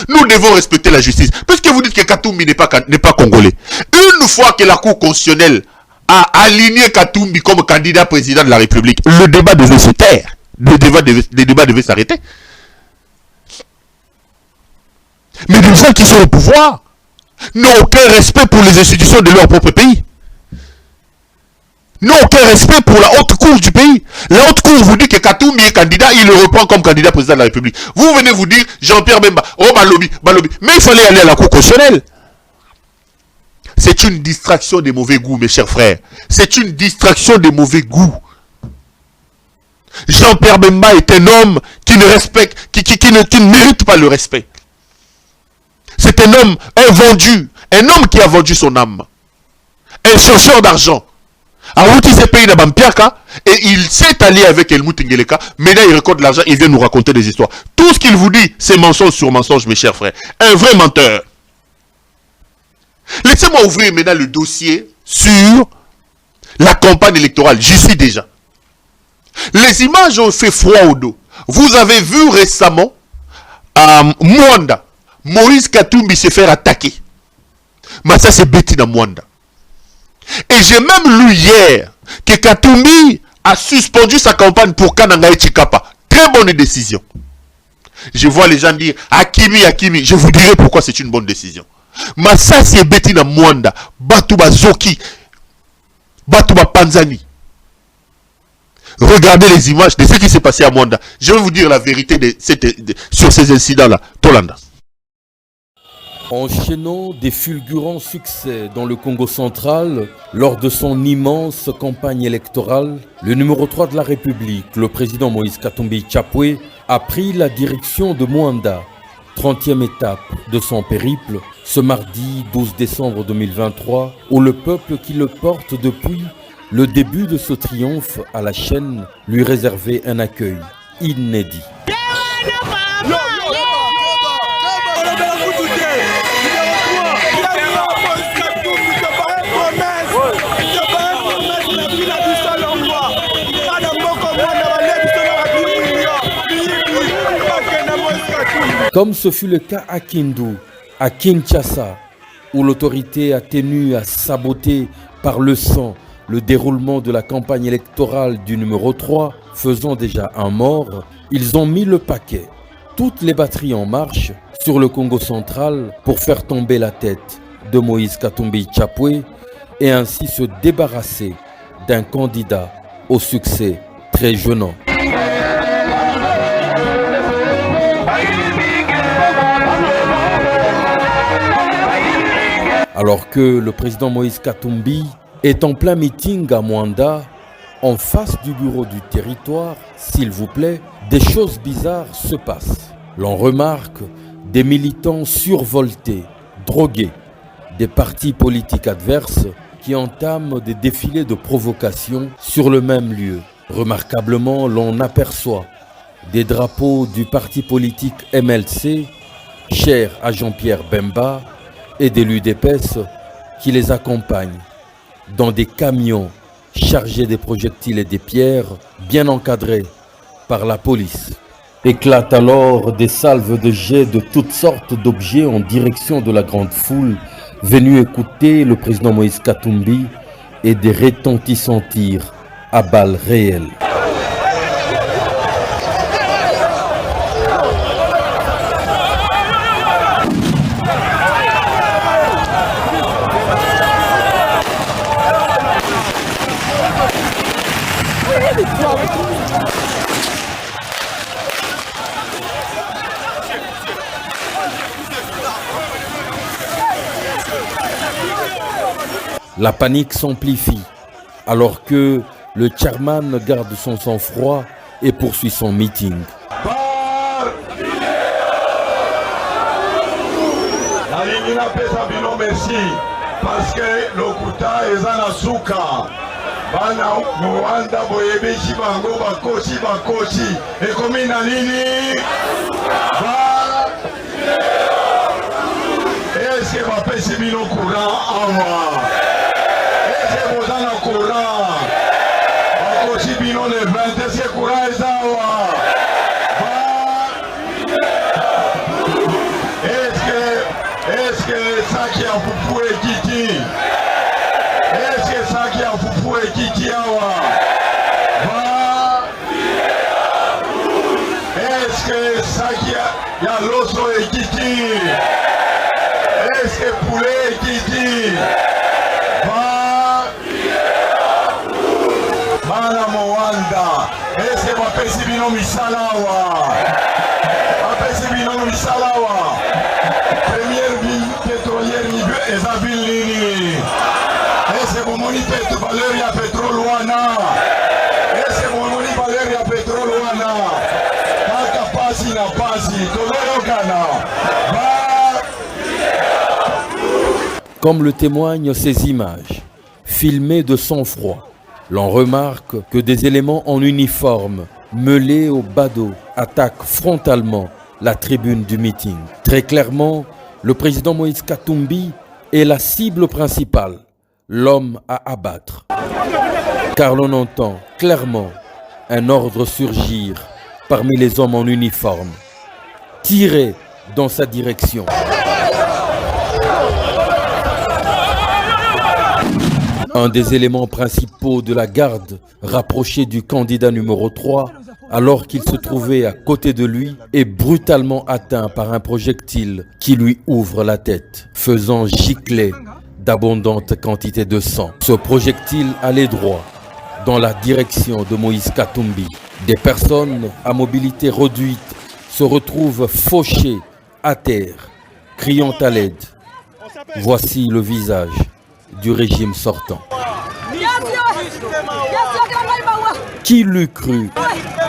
Nous devons respecter la justice. Puisque vous dites que Katumbi n'est pas congolais. Une fois que la Cour constitutionnelle a aligné Katumbi comme candidat président de la République, le débat devait se taire. Le débat devait s'arrêter. Mais les gens qui sont au pouvoir n'ont aucun respect pour les institutions de leur propre pays. N'ont aucun respect pour la haute cour du pays. La haute cour vous dit que Katumbi est candidat, il le reprend comme candidat président de la République. Vous venez vous dire Jean-Pierre Bemba, oh Balobi. Mais il fallait aller à la cour constitutionnelle. C'est une distraction de mauvais goût, mes chers frères. C'est une distraction de mauvais goût. Jean-Pierre Bemba est un homme qui ne respecte, qui ne mérite pas le respect. C'est un homme, un vendu, un homme qui a vendu son âme. Un chercheur d'argent. Aouti s'est payé dans Piaka et il s'est allié avec Helmut Ngeleka. Maintenant, il récolte l'argent, il vient nous raconter des histoires. Tout ce qu'il vous dit, c'est mensonge sur mensonge, mes chers frères. Un vrai menteur. Laissez-moi ouvrir maintenant le dossier sur la campagne électorale. J'y suis déjà. Les images ont fait froid au dos. Vous avez vu récemment à Mwanda, Moïse Katumbi s'est fait attaquer. Mais ça, c'est Bettina Mwanda. Et j'ai même lu hier que Katumbi a suspendu sa campagne pour Kananga Chikapa. Très bonne décision. Je vois les gens dire Hakimi, Hakimi. Je vous dirai pourquoi c'est une bonne décision. Mais ça, c'est Bettina Mwanda, Batouba Zoki, Batouba Panzani. Regardez les images de ce qui s'est passé à Mwanda. Je vais vous dire la vérité sur ces incidents-là. Tolanda.
Enchaînant des fulgurants succès dans le Congo central, lors de son immense campagne électorale, le numéro 3 de la République, le président Moïse Katumbi Chapwe, a pris la direction de Mwanda, 30e étape de son périple, ce mardi 12 décembre 2023, où le peuple qui le porte depuis le début de ce triomphe à la chaîne lui réservait un accueil inédit. Comme ce fut le cas à Kindu, à Kinshasa, où l'autorité a tenu à saboter par le sang le déroulement de la campagne électorale du numéro 3, faisant déjà un mort, ils ont mis le paquet, toutes les batteries en marche, sur le Congo central pour faire tomber la tête de Moïse Katumbi Chapwe et ainsi se débarrasser d'un candidat au succès très jeunant. Alors que le président Moïse Katumbi est en plein meeting à Mwanda, en face du bureau du territoire, s'il vous plaît, des choses bizarres se passent. L'on remarque des militants survoltés, drogués, des partis politiques adverses qui entament des défilés de provocation sur le même lieu. Remarquablement, l'on aperçoit des drapeaux du parti politique MLC, cher à Jean-Pierre Bemba, et des l'UDPS qui les accompagnent dans des camions chargés des projectiles et des pierres bien encadrés par la police. Éclatent alors des salves de jets de toutes sortes d'objets en direction de la grande foule venue écouter le président Moïse Katumbi et des retentissants tirs à balles réelles. La panique s'amplifie alors que le chairman garde son sang-froid et poursuit son meeting.
Merci parce que lokuta ezana suka bana Mwanda boyebeshi bango bakoshi ekomi na nini est-ce que bapesi bino courant awa est-ce que bozana courant bakoshi bino le 20 est-ce que courant ezawa est-ce que ça qui a fufu ekiti est-ce que ça qui a fufu ekiti awa est-ce que ça qui a loso ekiti est-ce que poulet ekiti bana Mwanda est-ce que bapesi bino misala awa bapesi bino misala awa première ville pétrolière niveau ezabili nini est-ce que bomoni valeur ya pétrole wana est-ce que bomoni valeur ya pétrole wana kaka pasi na pasi tozolokana
Comme le témoignent ces images, filmées de sang-froid, l'on remarque que des éléments en uniforme, mêlés au badaud, attaquent frontalement la tribune du meeting. Très clairement, le président Moïse Katumbi est la cible principale, l'homme à abattre. Car l'on entend clairement un ordre surgir parmi les hommes en uniforme, tirer dans sa direction. Un des éléments principaux de la garde rapproché du candidat numéro 3, alors qu'il se trouvait à côté de lui, est brutalement atteint par un projectile qui lui ouvre la tête, faisant gicler d'abondantes quantités de sang. Ce projectile allait droit dans la direction de Moïse Katumbi. Des personnes à mobilité réduite se retrouvent fauchées à terre, criant à l'aide. Voici le visage du régime sortant. Qui l'eût cru?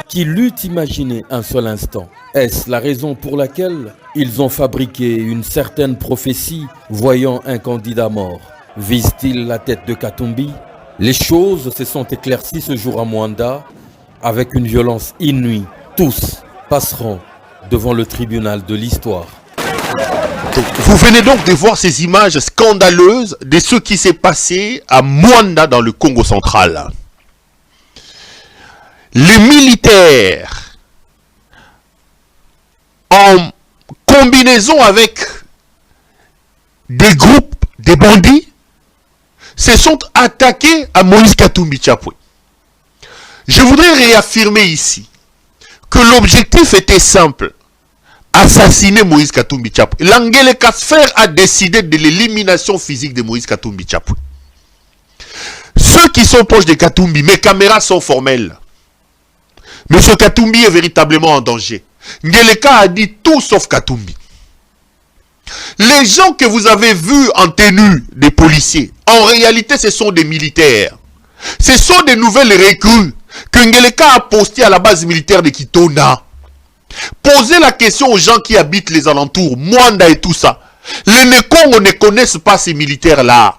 Qui l'eût imaginé un seul instant? Est-ce la raison pour laquelle ils ont fabriqué une certaine prophétie voyant un candidat mort? Vise-t-il la tête de Katumbi? Les choses se sont éclaircies ce jour à Mwanda avec une violence inouïe. Tous passeront devant le tribunal de l'histoire.
Vous venez donc de voir ces images scandaleuses de ce qui s'est passé à Mwanda dans le Congo central. Les militaires, en combinaison avec des groupes, des bandits, se sont attaqués à Moïse Katumbi Chapwe. Je voudrais réaffirmer ici que l'objectif était simple. Assassiner Moïse Katumbi Chapwe. L'Angele Kasfer a décidé de l'élimination physique de Moïse Katumbi Chapwe. ceux qui sont proches de Katumbi, mes caméras sont formelles. Monsieur Katumbi est véritablement en danger. Ngeleka a dit tout sauf Katumbi. Les gens que vous avez vus en tenue des policiers, en réalité ce sont des militaires. Ce sont des nouvelles recrues que Ngeleka a postées à la base militaire de Kitona. Posez la question aux gens qui habitent les alentours, Mwanda et tout ça. Les Nekongo ne connaissent pas ces militaires-là.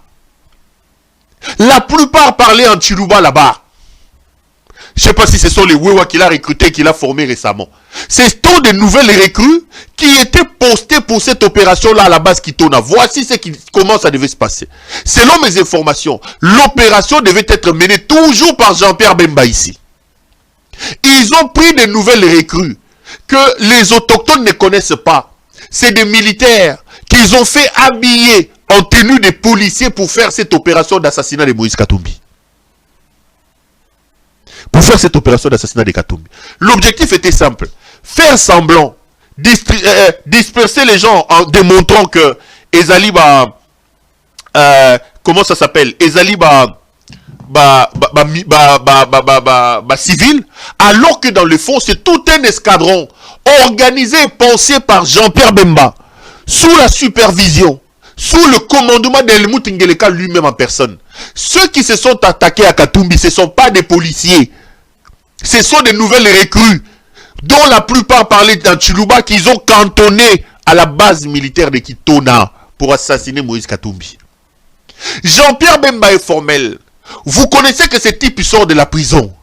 La plupart parlaient en Chiluba là-bas. Je ne sais pas si ce sont les Wewa qu'il a recrutés, qu'il a formés récemment. Ce sont des nouvelles recrues qui étaient postées pour cette opération-là à la base Kitona. Voici comment ça devait se passer. Selon mes informations, l'opération devait être menée toujours par Jean-Pierre Bemba ici. Ils ont pris des nouvelles recrues que les autochtones ne connaissent pas. C'est des militaires qu'ils ont fait habiller en tenue de policiers pour faire cette opération d'assassinat de Moïse Katumbi. Pour faire cette opération d'assassinat de Katumbi. L'objectif était simple. Faire semblant, disperser les gens en démontrant que Ezali comment ça s'appelle? Ezali civil, alors que dans le fond, c'est tout un escadron organisé et pensé par Jean-Pierre Bemba, sous la supervision, sous le commandement d'Helmut Ngeleka lui-même en personne. Ceux qui se sont attaqués à Katumbi, ce ne sont pas des policiers. Ce sont des nouvelles recrues, dont la plupart parlaient dans Chiluba, qu'ils ont cantonné à la base militaire de Kitona pour assassiner Moïse Katumbi. Jean-Pierre Bemba est formel. Vous connaissez que ce type sort de la prison.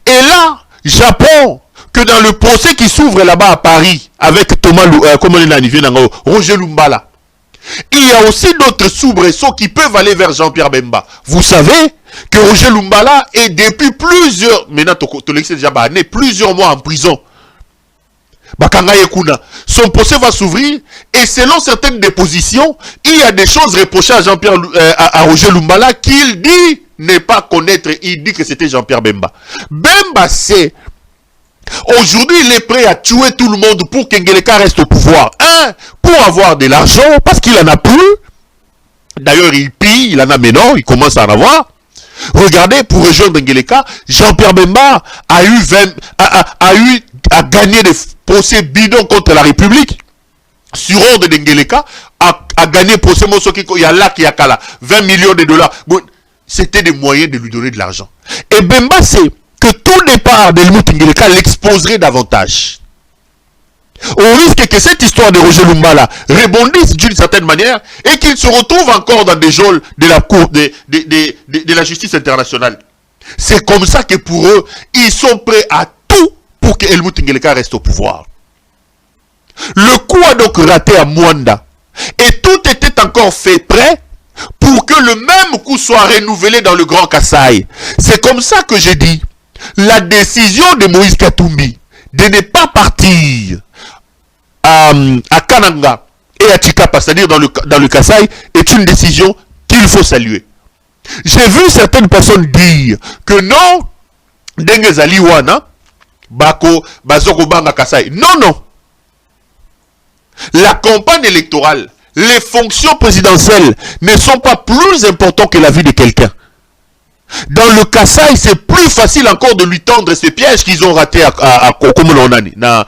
Et là, j'apprends que dans le procès qui s'ouvre là-bas à Paris, avec Roger Lumbala, il y a aussi d'autres soubresauts qui peuvent aller vers Jean-Pierre Bemba. Vous savez que Roger Lumbala est depuis plusieurs mois en prison. Son procès va s'ouvrir et selon certaines dépositions, il y a des choses reprochées à Jean-Pierre à Roger Lumbala qu'il dit ne pas connaître. Il dit que c'était Jean-Pierre Bemba. Bemba c'est aujourd'hui il est prêt à tuer tout le monde pour qu'Ngeleka reste au pouvoir. Pour avoir de l'argent, parce qu'il en a plus. D'ailleurs il pille, il en a maintenant, il commence à en avoir. Regardez, pour rejoindre Ngeleka, Jean-Pierre Bemba a gagné des procès bidons contre la République. Sur ordre de Ngeleka, a gagné procès Mosoki, il y a là qui a kala 20 millions de dollars. Bon, c'était des moyens de lui donner de l'argent. Et Bemba sait que tout départ d'Helmut Ngeleka l'exposerait davantage. Au risque que cette histoire de Roger Lumbala rebondisse d'une certaine manière et qu'il se retrouve encore dans des geôles de la cour de la justice internationale. C'est comme ça que pour eux, ils sont prêts à tout pour que Helmut Ngeleka reste au pouvoir. Le coup a donc raté à Mwanda et tout était encore fait prêt pour que le même coup soit renouvelé dans le Grand Kasaï. C'est comme ça que j'ai dit, la décision de Moïse Katumbi de ne pas partir à Kananga et à Chikapa, c'est-à-dire dans le Kasaï, est une décision qu'il faut saluer. J'ai vu certaines personnes dire que non, Dengezali Wana, Bako, Bazoko Banga Kasaï. Non, non. La campagne électorale, les fonctions présidentielles ne sont pas plus importantes que la vie de quelqu'un. Dans le Kasaï, c'est plus facile encore de lui tendre ces pièges qu'ils ont ratés à Komolonani, na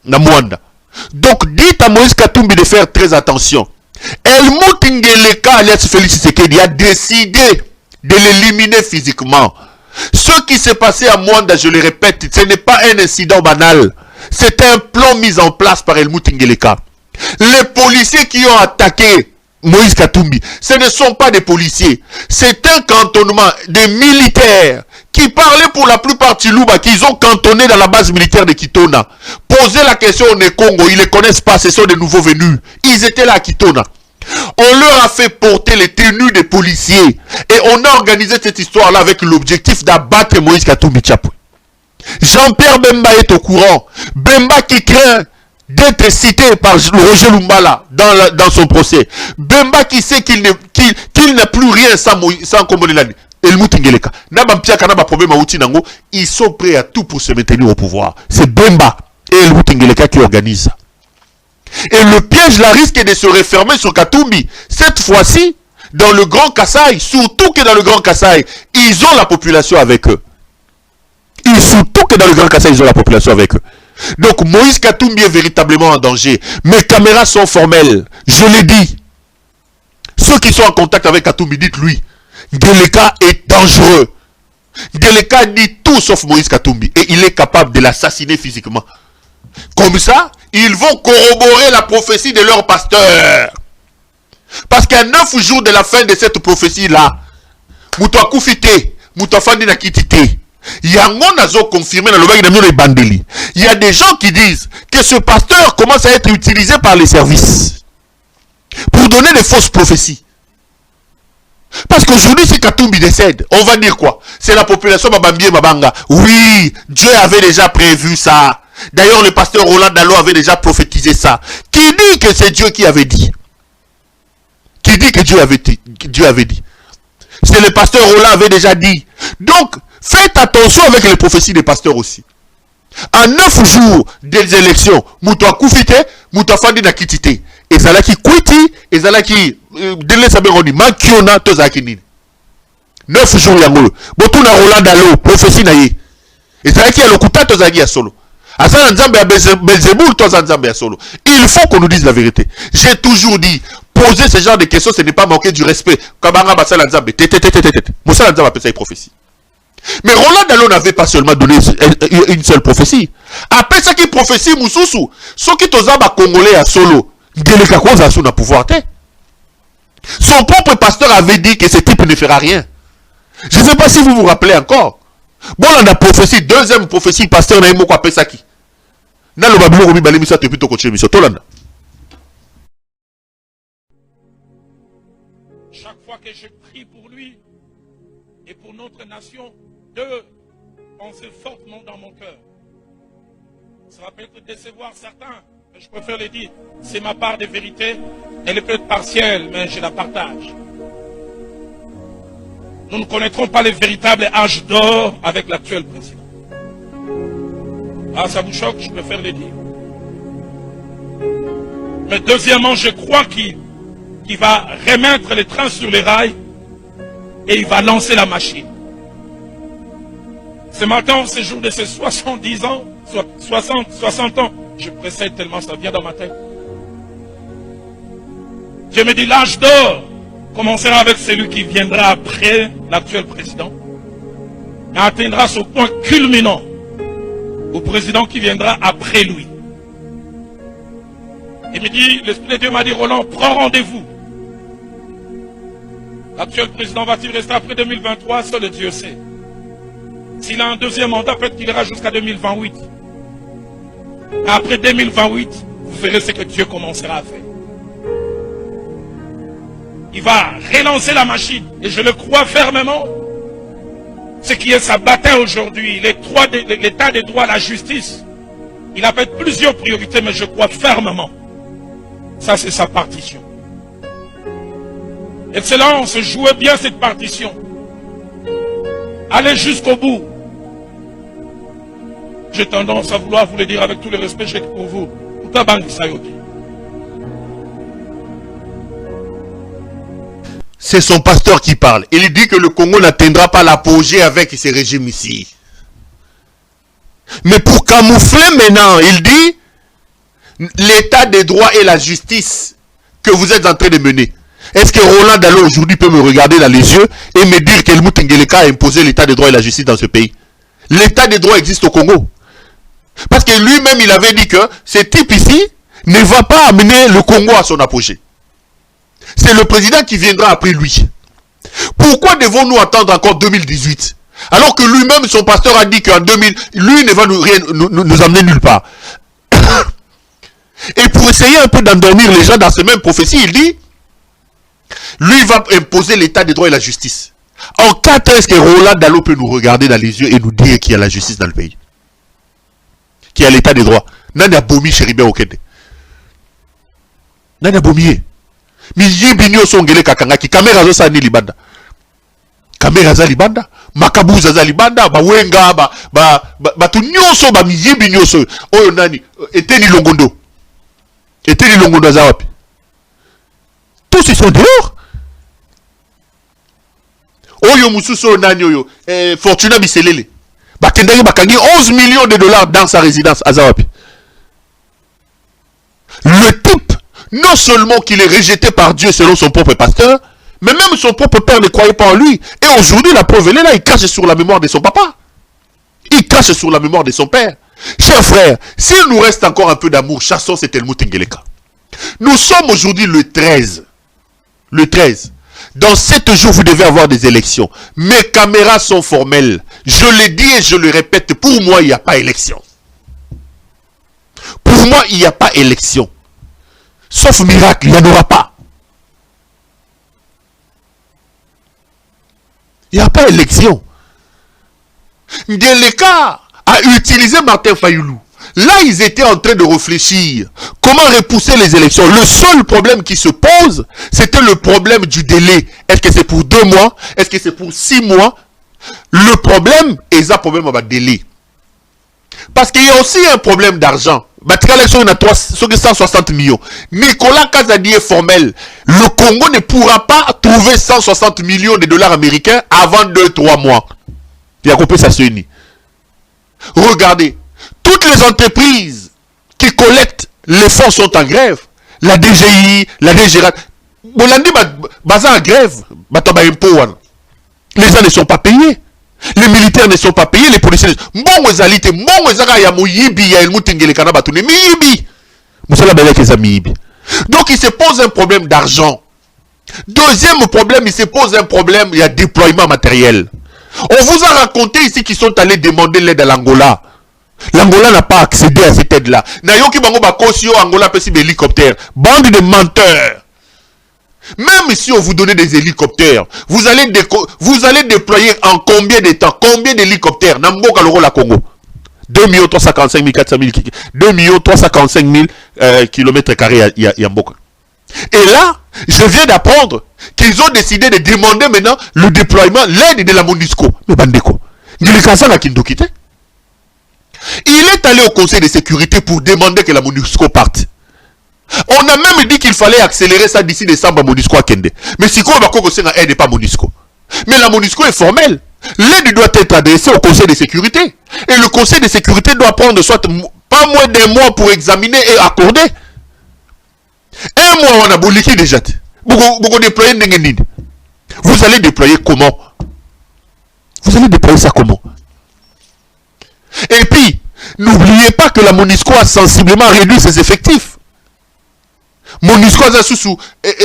Mwanda. Donc, dites à Moïse Katumbi de faire très attention. Helmut Ngeleka, alias Félix Tshisekedi, a décidé de l'éliminer physiquement. Ce qui s'est passé à Mwanda, je le répète, ce n'est pas un incident banal. C'est un plan mis en place par Helmut Ngeleka. Les policiers qui ont attaqué Moïse Katumbi, ce ne sont pas des policiers. C'est un cantonnement des militaires qui parlaient pour la plupart Chiluba, qu'ils ont cantonné dans la base militaire de Kitona. Posez la question aux Congo, ils ne les connaissent pas, ce sont des nouveaux venus. Ils étaient là à Kitona. On leur a fait porter les tenues des policiers. Et on a organisé cette histoire-là avec l'objectif d'abattre Moïse Katumbi Tchapoué. Jean-Pierre Bemba est au courant. Bemba qui craint d'être cité par Roger Lumbala dans son procès. Bemba qui sait qu'il n'a plus rien sans Komolelani. Helmut Ngeleka. Ils sont prêts à tout pour se maintenir au pouvoir. C'est Bemba et Helmut Ngeleka qui organisent ça. Et le piège là risque de se refermer sur Katumbi. Cette fois-ci, dans le Grand Kasaï, surtout que dans le Grand Kasaï, ils ont la population avec eux. Et surtout que dans le Grand Kasaï, ils ont la population avec eux. Donc Moïse Katumbi est véritablement en danger. Mes caméras sont formelles. Je l'ai dit. Ceux qui sont en contact avec Katumbi, dites-lui. Ngeleka est dangereux. Ngeleka dit tout sauf Moïse Katumbi. Et il est capable de l'assassiner physiquement. Comme ça, ils vont corroborer la prophétie de leur pasteur. Parce qu'à 9 jours de la fin de cette prophétie-là, Moutoua Koufite, Moutoua Fandi Nakitite, Yango Nazo confirmé dans le bail de Bandeli. Il y a des gens qui disent que ce pasteur commence à être utilisé par les services pour donner des fausses prophéties. Parce qu'aujourd'hui, si Katumbi décède, on va dire quoi? C'est la population Babambié Mabanga. Oui, Dieu avait déjà prévu ça. D'ailleurs, le pasteur Roland Dalo avait déjà prophétisé ça. Qui dit que c'est Dieu qui avait dit? Qui dit que Dieu avait dit? C'est le pasteur Roland avait déjà dit. Donc, faites attention avec les prophéties des pasteurs aussi. En 9 jours des élections, Moutoua Koufite, Moutoua Fandi Nakitite. Et ça là qui Kwiti, et ça là qui Dele Saberoni, Mankiona, Tozakinin. 9 jours Yangolo. Botuna Roland Dalo, prophétie naïe. Et ça là qui a le Kouta Tozaki à solo. Il faut qu'on nous dise la vérité. J'ai toujours dit, poser ce genre de questions, ce n'est pas manquer du respect. Prophétie. Mais Roland Dalo n'avait pas seulement donné une seule prophétie. Après ça qui prophétie, Moussoussou, ceux qui tozaba congolais à solo, n'a pouvoir. Son propre pasteur avait dit que ce type ne fera rien. Je ne sais pas si vous vous rappelez encore. Bon, on a prophétie, deuxième prophétie, pasteur Naïmo Kwa Pesaki. Chaque
fois que je prie pour lui et pour notre nation, deux pensées fortement dans mon cœur. Ça va peut-être décevoir certains, mais je préfère le dire. C'est ma part de vérité. Elle est peut-être partielle, mais je la partage. Nous ne connaîtrons pas le véritable âge d'or avec l'actuel président. Ah, ça vous choque, je préfère le dire. Mais deuxièmement, je crois qu'il va remettre les trains sur les rails et il va lancer la machine. Ce matin, ce jour de ses 70 ans, 60 ans, je précède tellement ça vient dans ma tête. Dieu me dit, l'âge d'or commencera avec celui qui viendra après l'actuel président et atteindra son point culminant au président qui viendra après lui. Il me dit, l'Esprit de Dieu m'a dit, Roland, prends rendez-vous. L'actuel président va-t-il rester après 2023? Seul Dieu sait. S'il a un deuxième mandat, peut-être qu'il ira jusqu'à 2028. Après 2028, vous verrez ce que Dieu commencera à faire. Il va relancer la machine. Et je le crois fermement. Ce qui est sa bataille aujourd'hui, l'état des droits, la justice. Il a fait plusieurs priorités, mais je crois fermement. Ça, c'est sa partition. Excellence, jouez bien cette partition. Allez jusqu'au bout. J'ai tendance à vouloir vous le dire avec tout le respect que j'ai pour vous.
C'est son pasteur qui parle. Il dit que le Congo n'atteindra pas l'apogée avec ces régimes ici. Mais pour camoufler maintenant, il dit l'état des droits et la justice que vous êtes en train de mener. Est-ce que Roland Dalo aujourd'hui peut me regarder dans les yeux et me dire qu'Helmut Ngeleka a imposé l'état des droits et la justice dans ce pays? L'état des droits existe au Congo. Parce que lui-même, il avait dit que ce type ici ne va pas amener le Congo à son apogée. C'est le président qui viendra après lui. Pourquoi devons-nous attendre encore 2018? Alors que lui-même, son pasteur a dit qu'en 2000, lui ne va nous amener nulle part. Et pour essayer un peu d'endormir les gens dans ces mêmes prophéties, il dit, lui va imposer l'état des droits et la justice. En 4 ans, est-ce que Roland Dalo peut nous regarder dans les yeux et nous dire qu'il y a la justice dans le pays? Qu'il y a l'état des droits? Nani a bomi Chéribé Okende. Nani a bomi. Miye binyo songele kakangaki. Kamera zo sa ni libanda. Kamera za libanda. Makabuza za libanda. Ba wenga. Ba tu nyoso. Ba miye binyo so. Oyo nani. Eteni Longondo. Eteni Longondo za wapi. Tous ils sont dehors. Oyo Mususo Nanyoyo, Fortuna Biselele. Bakendagi Bakangi 11 millions de dollars dans sa résidence à Zawapi. Le type, non seulement qu'il est rejeté par Dieu selon son propre pasteur, mais même son propre père ne croyait pas en lui. Et aujourd'hui, la preuve elle est là, il crache sur la mémoire de son papa. Il crache sur la mémoire de son père. Chers frères, s'il nous reste encore un peu d'amour, chassons cet Helmut Ngeleka. Nous sommes aujourd'hui le 13. Le 13. Dans 7 jours, vous devez avoir des élections. Mes caméras sont formelles. Je le dis et je le répète, pour moi, il n'y a pas élection. Pour moi, il n'y a pas élection. Sauf miracle, il n'y en aura pas. Il n'y a pas élection. Ngeleka a utilisé Martin Fayoulou. Là, ils étaient en train de réfléchir. Comment repousser les élections? Le seul problème qui se pose, c'était le problème du délai. Est-ce que c'est pour 2 mois? Est-ce que c'est pour 6 mois? Le problème, est un problème avec délai. Parce qu'il y a aussi un problème d'argent. L'élection, il y a 160 millions. Nicolas Kazadi est formel. Le Congo ne pourra pas trouver 160 millions de dollars américains avant 2-3 mois. Il a compris ça, se unit. Regardez. Toutes les entreprises qui collectent les fonds sont en grève. La DGI, la DGRAT. Bolandi baza en grève. Les gens ne sont pas payés. Les militaires ne sont pas payés. Les policiers ne sont pas payés. Donc il se pose un problème d'argent. Deuxième problème, il se pose un problème, il y a déploiement matériel. On vous a raconté ici qu'ils sont allés demander l'aide à l'Angola. L'Angola n'a pas accédé à cette aide-là. Nayoki Bango Bakosio, Angola peut des hélicoptères. Bande de menteurs. Même si on vous donnait des hélicoptères, vous allez déployer en combien de temps? Combien d'hélicoptères? Namboka Loro la Congo. 2 345 400 000 2 345 000 km², Yamboka. Et là, je viens d'apprendre qu'ils ont décidé de demander maintenant le déploiement, l'aide de la MONUSCO. Mais Bandeko, il est allé au Conseil de sécurité pour demander que la MONUSCO parte. On a même dit qu'il fallait accélérer ça d'ici décembre à MONUSCO à Kende. Mais si quoi, aide pas MONUSCO. Mais la MONUSCO est formelle. L'aide doit être adressée au Conseil de sécurité. Et le Conseil de sécurité doit prendre soit pas moins d'un mois pour examiner et accorder. Un mois, on a boliki déjà. Vous déployez Nengenine. Vous allez déployer comment? Vous allez déployer ça comment? Et puis, n'oubliez pas que la MONUSCO a sensiblement réduit ses effectifs. MONUSCO a sous et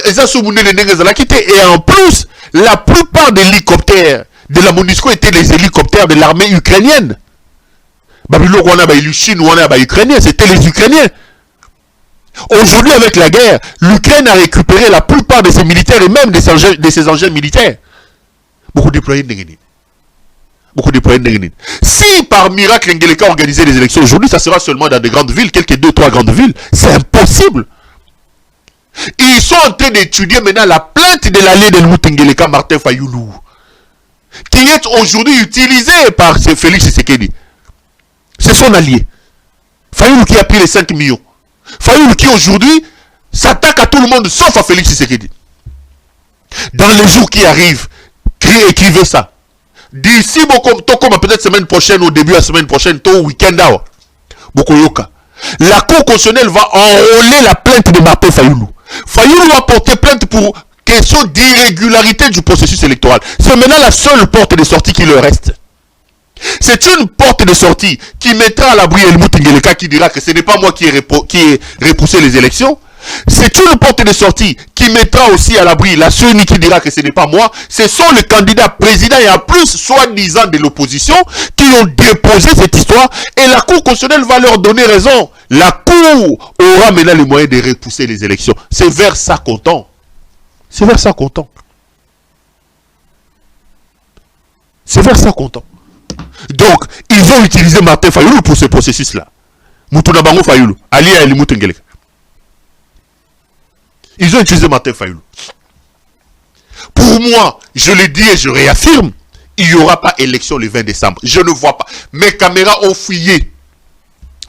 en plus, la plupart des hélicoptères de la MONUSCO étaient les hélicoptères de l'armée ukrainienne. C'était les Ukrainiens. Aujourd'hui, avec la guerre, l'Ukraine a récupéré la plupart de ses militaires et même de ses engins militaires. Beaucoup déployés Nengenine. Beaucoup déployés Nengenine. Si par miracle Ngeleka organisait les élections aujourd'hui, ça sera seulement dans des grandes villes, quelques 2-3 grandes villes. C'est impossible. Ils sont en train d'étudier maintenant la plainte de l'allié de Ngeleka, Martin Fayoulou, qui est aujourd'hui utilisé par Félix Tshisekedi. C'est son allié. Fayoulou qui a pris les 5 millions. Fayoulou qui aujourd'hui s'attaque à tout le monde sauf à Félix Tshisekedi. Dans les jours qui arrivent, écrivez ça. D'ici, peut-être semaine prochaine, au début de la semaine prochaine, au week-end, la Cour constitutionnelle va enrôler la plainte de Martin Fayoulou. Fayoulou a porté plainte pour question d'irrégularité du processus électoral. C'est maintenant la seule porte de sortie qui leur reste. C'est une porte de sortie qui mettra à l'abri Helmut Ngeleka qui dira que ce n'est pas moi qui ai repoussé les élections. C'est une porte de sortie qui mettra aussi à l'abri la CENI qui dira que ce n'est pas moi. Ce sont les candidats présidents et en plus soi-disant de l'opposition qui ont déposé cette histoire et la Cour constitutionnelle va leur donner raison. La Cour aura maintenant les moyens de repousser les élections. C'est vers ça qu'on tend. C'est vers ça qu'on tend. C'est vers ça qu'on tend. Donc, ils ont utilisé Martin Fayoulou pour ce processus-là. Moutouna Bango Fayoulou, allié à Helmut Ngeleka. Ils ont utilisé Martin Fayoulou. Pour moi, je le dis et je réaffirme, il n'y aura pas élection le 20 décembre. Je ne vois pas. Mes caméras ont fouillé.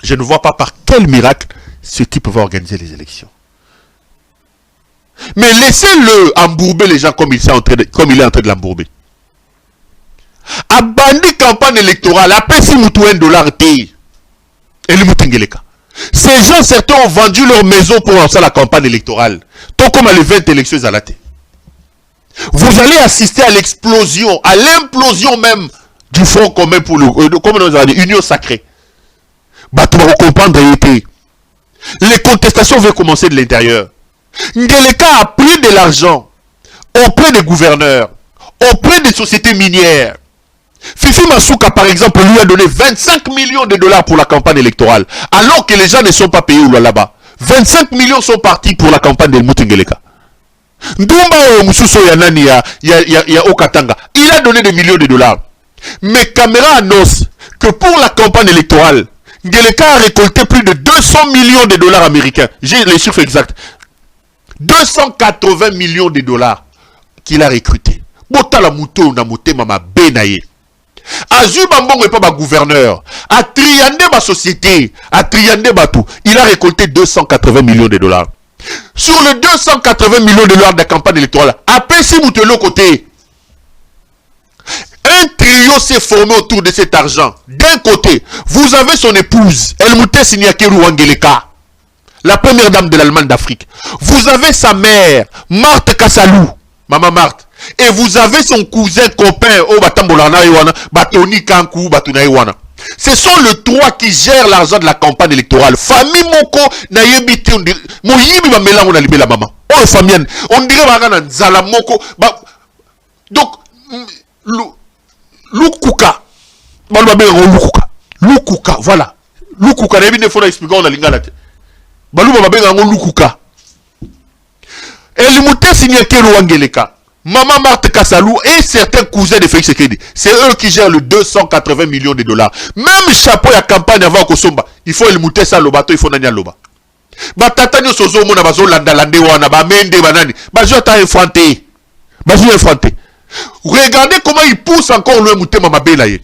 Je ne vois pas par quel miracle ce type va organiser les élections. Mais laissez-le embourber les gens comme il est en train de l'embourber. abandi campagne électorale, apesi mutu $1 té. Et le Moutingeleka. Ces gens, certains ont vendu leur maison pour lancer la campagne électorale. Tant comme à les 20 élections à la tête. Vous allez assister à l'explosion, à l'implosion même du Front commun pour l'Union sacrée. Bah, tu vas comprendre, les contestations vont commencer de l'intérieur. Ngeleka a pris de l'argent auprès des gouverneurs, auprès des sociétés minières. Fifi Masuka, par exemple, lui a donné 25 millions de dollars pour la campagne électorale, alors que les gens ne sont pas payés là-bas. 25 millions sont partis pour la campagne de Moutingeleka. Ndumba Mususo Yanani ya Okatanga, il a donné des millions de dollars. Mais Caméra annonce que pour la campagne électorale, Ngeleka a récolté plus de 200 millions de dollars américains. J'ai les chiffres exacts. 280 millions de dollars qu'il a recruté. Botala Mouto na motema ma benaye. Azu Bambongo et pas ma gouverneur. A triandé ma société. A triandé ma tout. Il a récolté 280 millions de dollars. Sur les 280 millions de dollars de la campagne électorale, à Pessi Moutelo côté. Un trio s'est formé autour de cet argent. D'un côté, vous avez son épouse, Elmouté Signakeru Wangeleka, la première dame de l'Allemagne d'Afrique. Vous avez sa mère, Marthe Kassalou, Maman Marthe. Et vous avez son cousin copain, Batoni Kankou, Batuna Iwana. Ce sont les trois qui gèrent l'argent de la campagne électorale. Famille Moko, Nayebiti, Moyibi Mamela, on a libéré la maman. Oh, famille, on dirait Bagana Zala Moko. Donc, Lukuka. Lukuka, voilà. Lukuka, il faut expliquer, on a l'ingala. Balou Bababé, Lukuka. Et le mouté signé Kero Wangeleka. Maman Marthe Kassalou et certains cousins de Félix Tshisekedi. C'est eux qui gèrent le 280 millions de dollars. Même chapeau à campagne avant Kosomba. Il faut le mouter ça le bateau, il faut n'aller loba. Batatanyo sozo mona bazo landalande wana ba mende banani. Bazo ta effronté. Bazo effronté. Regardez comment il pousse encore le mouter mama belaye.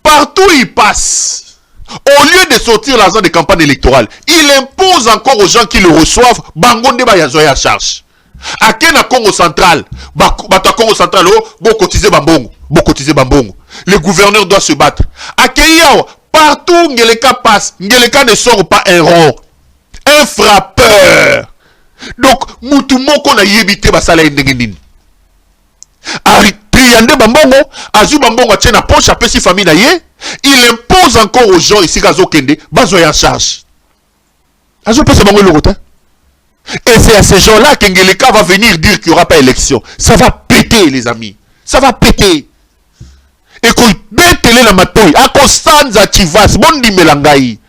Partout il passe. Au lieu de sortir l'argent des campagnes électorales, il impose encore aux gens qui le reçoivent bangonde ba yazoya charge. À Kena Congo central, Bata Congo central, bon cotiser bambongo, le gouverneur doit se battre. À Kenya, partout Ngeleka passe, Ngeleka ne sort pas un rond, un frappeur. Donc, Moutoumoko na yebite basala ndengenin. Ari Triande bambongo, Azu bambongo a tient poche à Pessi famille naye, il impose encore aux gens ici Gazo Kende, bazoya en charge. Azu Pessi bango le rotin. Et c'est à ces gens-là qu'Ngeleka va venir dire qu'il n'y aura pas élection. Ça va péter, les amis. Ça va péter. Et qu'on bétele la matouille. A Constanza Chivas, Mondi Melangai.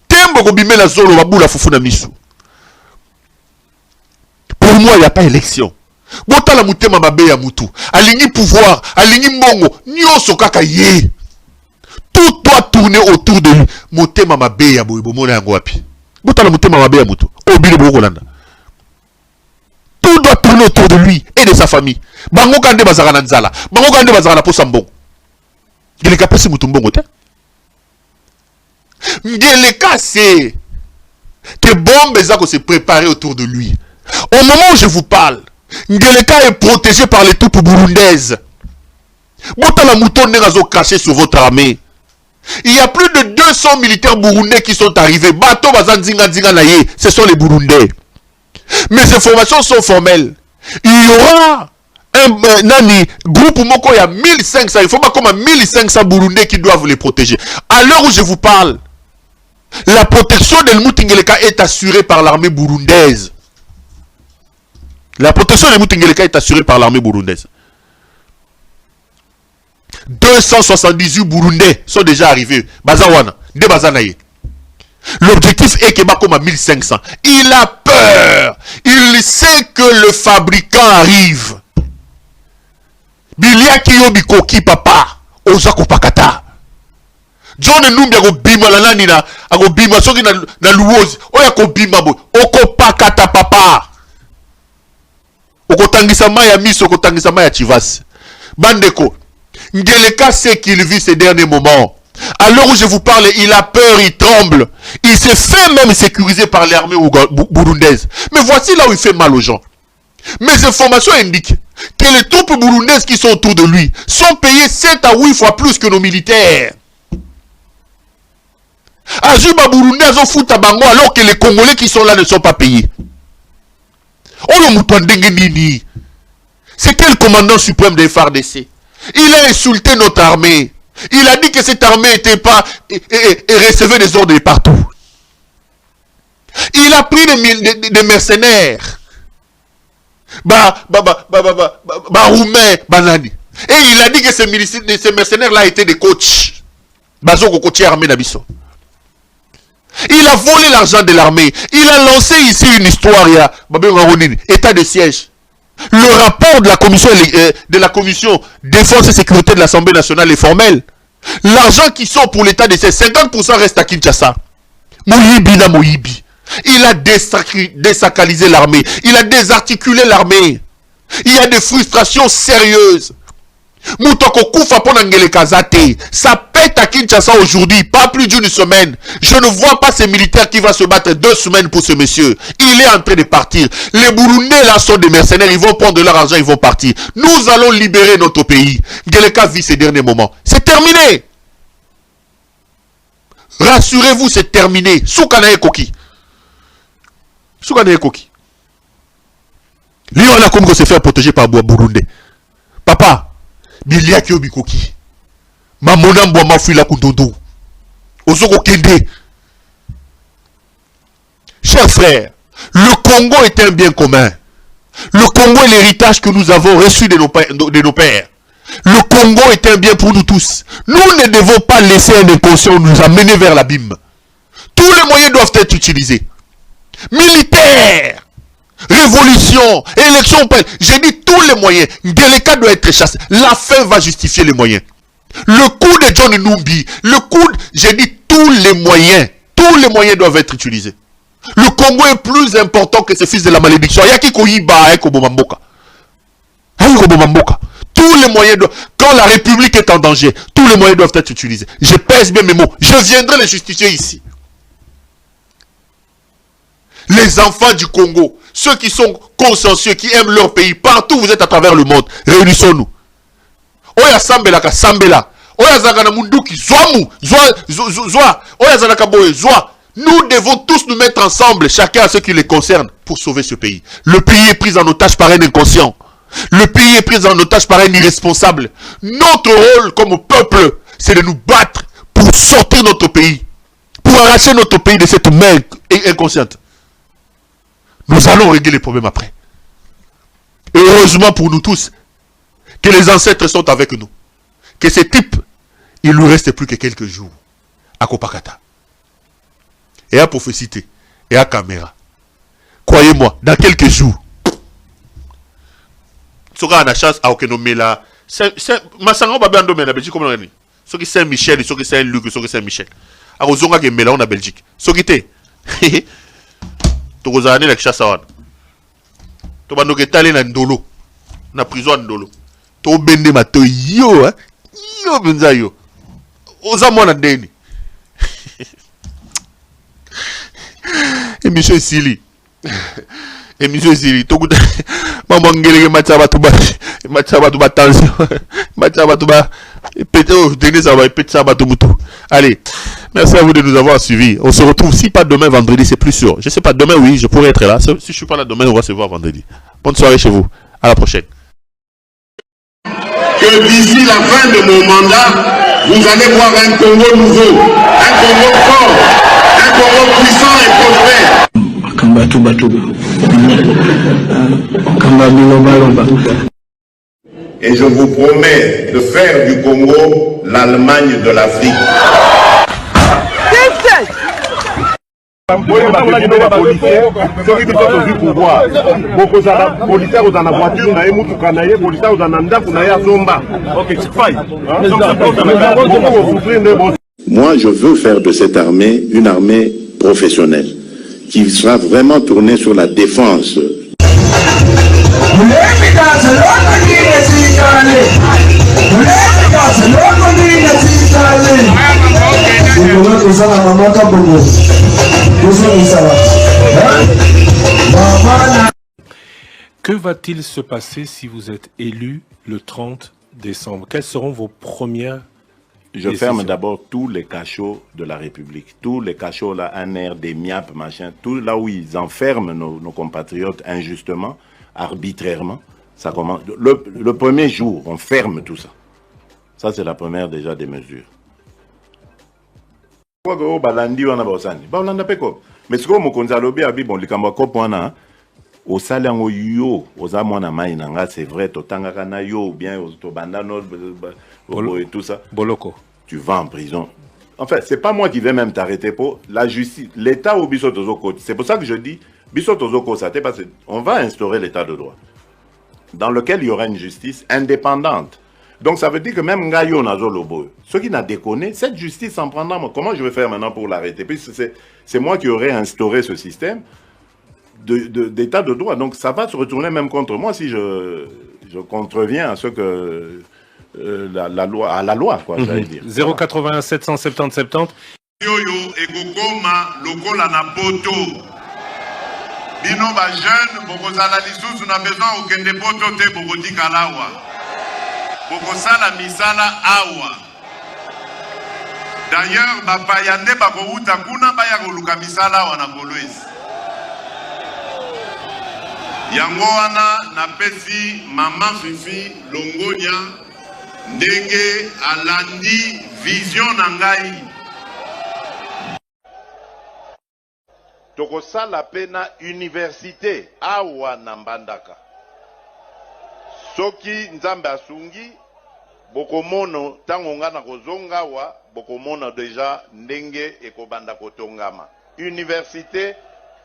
Tembo Gobime la Zolo, Waboula Fufuna Misu. Pour moi, il n'y a pas élection. Bota la Moutema Mabe ya Moutou. Aligni pouvoir, Aligni Mongo. Nyoso Kaka Ye. Tout doit tourner autour de lui. Moutema Mabe ya Boibo Mona Yangoapi. Bota la Moutema Mabe ya Moutou. Tout doit tourner autour de lui et de sa famille. Bango kande bazara nzala. Bango kande bazara na posa mbongo. Ngeleka pesi mutumbongo te. Ngeleka c'est que bombe zako se préparer autour de lui. Au moment où je vous parle, Ngeleka est protégé par les troupes burundaises. Bota la mouton n'egazo craché sur votre armée. Il y a plus de 200 militaires burundais qui sont arrivés. Bato bazanzinga nzinga naye, ce sont les Burundais. Mais ces formations sont formelles. Il y aura un nani groupe moko, il y a 1500, il faut pas comme à 1500 Burundais qui doivent les protéger. À l'heure où je vous parle, la protection de Moutingeleka est assurée par l'armée burundaise. La protection de Moutingeleka est assurée par l'armée burundaise. 278 Burundais sont déjà arrivés. Bazawana, de Bazanaye. L'objectif est que Bakom a 1500. Il a peur. Il sait que le fabricant arrive. Bilia Kiyobi Koki papa. Ozako Pakata. John Numbi a bima la nanina. A bima soki na luozi. Oya ko bima bo. Oko Pakata papa. Oko tangisa maya miso. Oko tangisa maya chivas. Bandeko. Ngeleka sait qu'il vit ces derniers moments. À l'heure où je vous parle, il a peur, il tremble. Il s'est fait même sécuriser par l'armée burundaise. Mais voici là où il fait mal aux gens. Mes informations indiquent que les troupes burundaises qui sont autour de lui sont payées 7 à 8 fois plus que nos militaires. Ajuba Burundais ont foutu à Bango alors que les Congolais qui sont là ne sont pas payés. C'est quel commandant suprême des FARDC? Il a insulté notre armée. Il a dit que cette armée n'était pas et recevait des ordres de partout. Il a pris des mercenaires. Roumains, Banani. Et il a dit que ces mercenaires-là étaient des coachs. Bazoko coach armée d'Abisso. Il a volé l'argent de l'armée. Il a lancé ici une histoire, état de siège. Le rapport de la commission défense et sécurité de l'Assemblée nationale est formel. L'argent qui sort pour l'état de siège, 50% reste à Kinshasa. Moyibi na Moyibi. Il a désacralisé l'armée. Il a désarticulé l'armée. Il y a des frustrations sérieuses. Ça pète à Kinshasa aujourd'hui, pas plus d'une semaine. Je ne vois pas ces militaires qui vont se battre 2 semaines pour ce monsieur. Il est en train de partir. Les Burundais là sont des mercenaires, ils vont prendre leur argent, ils vont partir. Nous allons libérer notre pays. Ngeleka vit ces derniers moments. C'est terminé. Rassurez-vous, c'est terminé. Soukanaye Koki. Soukanaye Koki. Lui, on a comme se faire protéger par Burundais. Papa. Bilia Kyo Bikoki. Mamona Mbouama Fila Kundondo. Ozoko Kende. Chers frères, le Congo est un bien commun. Le Congo est l'héritage que nous avons reçu de nos pères. Le Congo est un bien pour nous tous. Nous ne devons pas laisser un inconscient nous amener vers l'abîme. Tous les moyens doivent être utilisés. Militaires, révolution, élection, j'ai dit tous les moyens. Ngeleka doit être chassé. La fin va justifier les moyens. Le coup de John Numbi, j'ai dit tous les moyens doivent être utilisés. Le Congo est plus important que ce fils de la malédiction. Yaki Koyiba, Ekobomamboka. Tous les moyens doivent, quand la République est en danger, tous les moyens doivent être utilisés. Je pèse bien mes mots. Je viendrai les justifier ici. Les enfants du Congo, ceux qui sont consciencieux, qui aiment leur pays, partout où vous êtes à travers le monde, réunissons-nous. Oya Sambelaka, Sambela. Oya Zagana Munduki, Zouamou, Zoua, Oya Zanaka Boye, Zoua. Nous devons tous nous mettre ensemble, chacun à ce qui les concerne, pour sauver ce pays. Le pays est pris en otage par un inconscient. Le pays est pris en otage par un irresponsable. Notre rôle comme peuple, c'est de nous battre pour sortir notre pays, pour arracher notre pays de cette main inconsciente. Nous allons régler les problèmes après. Et heureusement pour nous tous, que les ancêtres sont avec nous. Que ces types, il ne nous reste plus que quelques jours à Kopakata. Et à prophécité, et à caméra. Croyez-moi, dans quelques jours, sera la chance à Okenomela. Massango Babando Mena Belgique comme on dit. Ceux qui Saint-Michel, ceux qui Saint-Luc, ceux qui Saint-Michel. À Ozonga Gemela, on a Belgique. Ceux qui étaient. Tozane la chasse à to bando ke tali na ndolo na prison ndolo to bende mato yo yo benza yo oza mona deni émission Sili to kuta mama ngele mataba to ba tension mataba to ba pété au dernier ça va pété ça ba to mutu. Allez, merci à vous de nous avoir suivis. On se retrouve, si pas demain, vendredi, c'est plus sûr. Je sais pas, demain, oui, je pourrais être là. Si je suis pas là demain, on va se voir vendredi. Bonne soirée chez vous. À la prochaine.
Que d'ici la fin de mon mandat, vous allez voir un Congo nouveau, un Congo fort, un Congo puissant et prospère. Et je vous promets de faire du Congo l'Allemagne de l'Afrique. Moi, je veux faire de cette armée une armée professionnelle qui sera vraiment tournée sur la défense.
Que va-t-il se passer si vous êtes élu le 30 décembre? Quelles seront vos premières
Je ferme d'abord tous les cachots de la République. Tous les cachots là, ANR, des MIAP, machin, tout là où ils enferment nos compatriotes injustement, arbitrairement. Ça commence. Le premier jour, on ferme tout ça. Ça, c'est la première déjà des mesures. Mais ce que je au salaire yo oza mwana mai nanga c'est vrai totanga kana yo bien to bandano et tout ça
boloko
tu vas en prison. En fait, c'est pas moi qui vais même t'arrêter pour la justice, l'état au biso tozoko. C'est pour ça que je dis biso tozoko ça parce qu'on va instaurer l'état de droit dans lequel il y aura une justice indépendante. Donc ça veut dire que même Ngayo Nazolobo, ceux qui n'a déconné, cette justice s'en prendra. Comment je vais faire maintenant pour l'arrêter? Puis c'est moi qui aurais instauré ce système d'état de droit. Donc ça va se retourner même contre moi si je contreviens à ce que à la loi, quoi, j'allais dire.
081 770 70.
Yoyo ekokoma lokola na poto. Bino ba jeune bokozala lisusu na besoin okende poto te bokotika lawa. Bokosala misala awa. D'ailleurs bapayande bakouta kuna baya koluka misala awa na Kolwezi. Yango wana na pesi mama Fifi Longonia ndenge alandi vision na ngai.
Tokosala pena université awa na Mbandaka. Soki nzambe asungi bokomono tango nga na kozonga wa bokomono déjà ndenge ekobanda kotongama. Université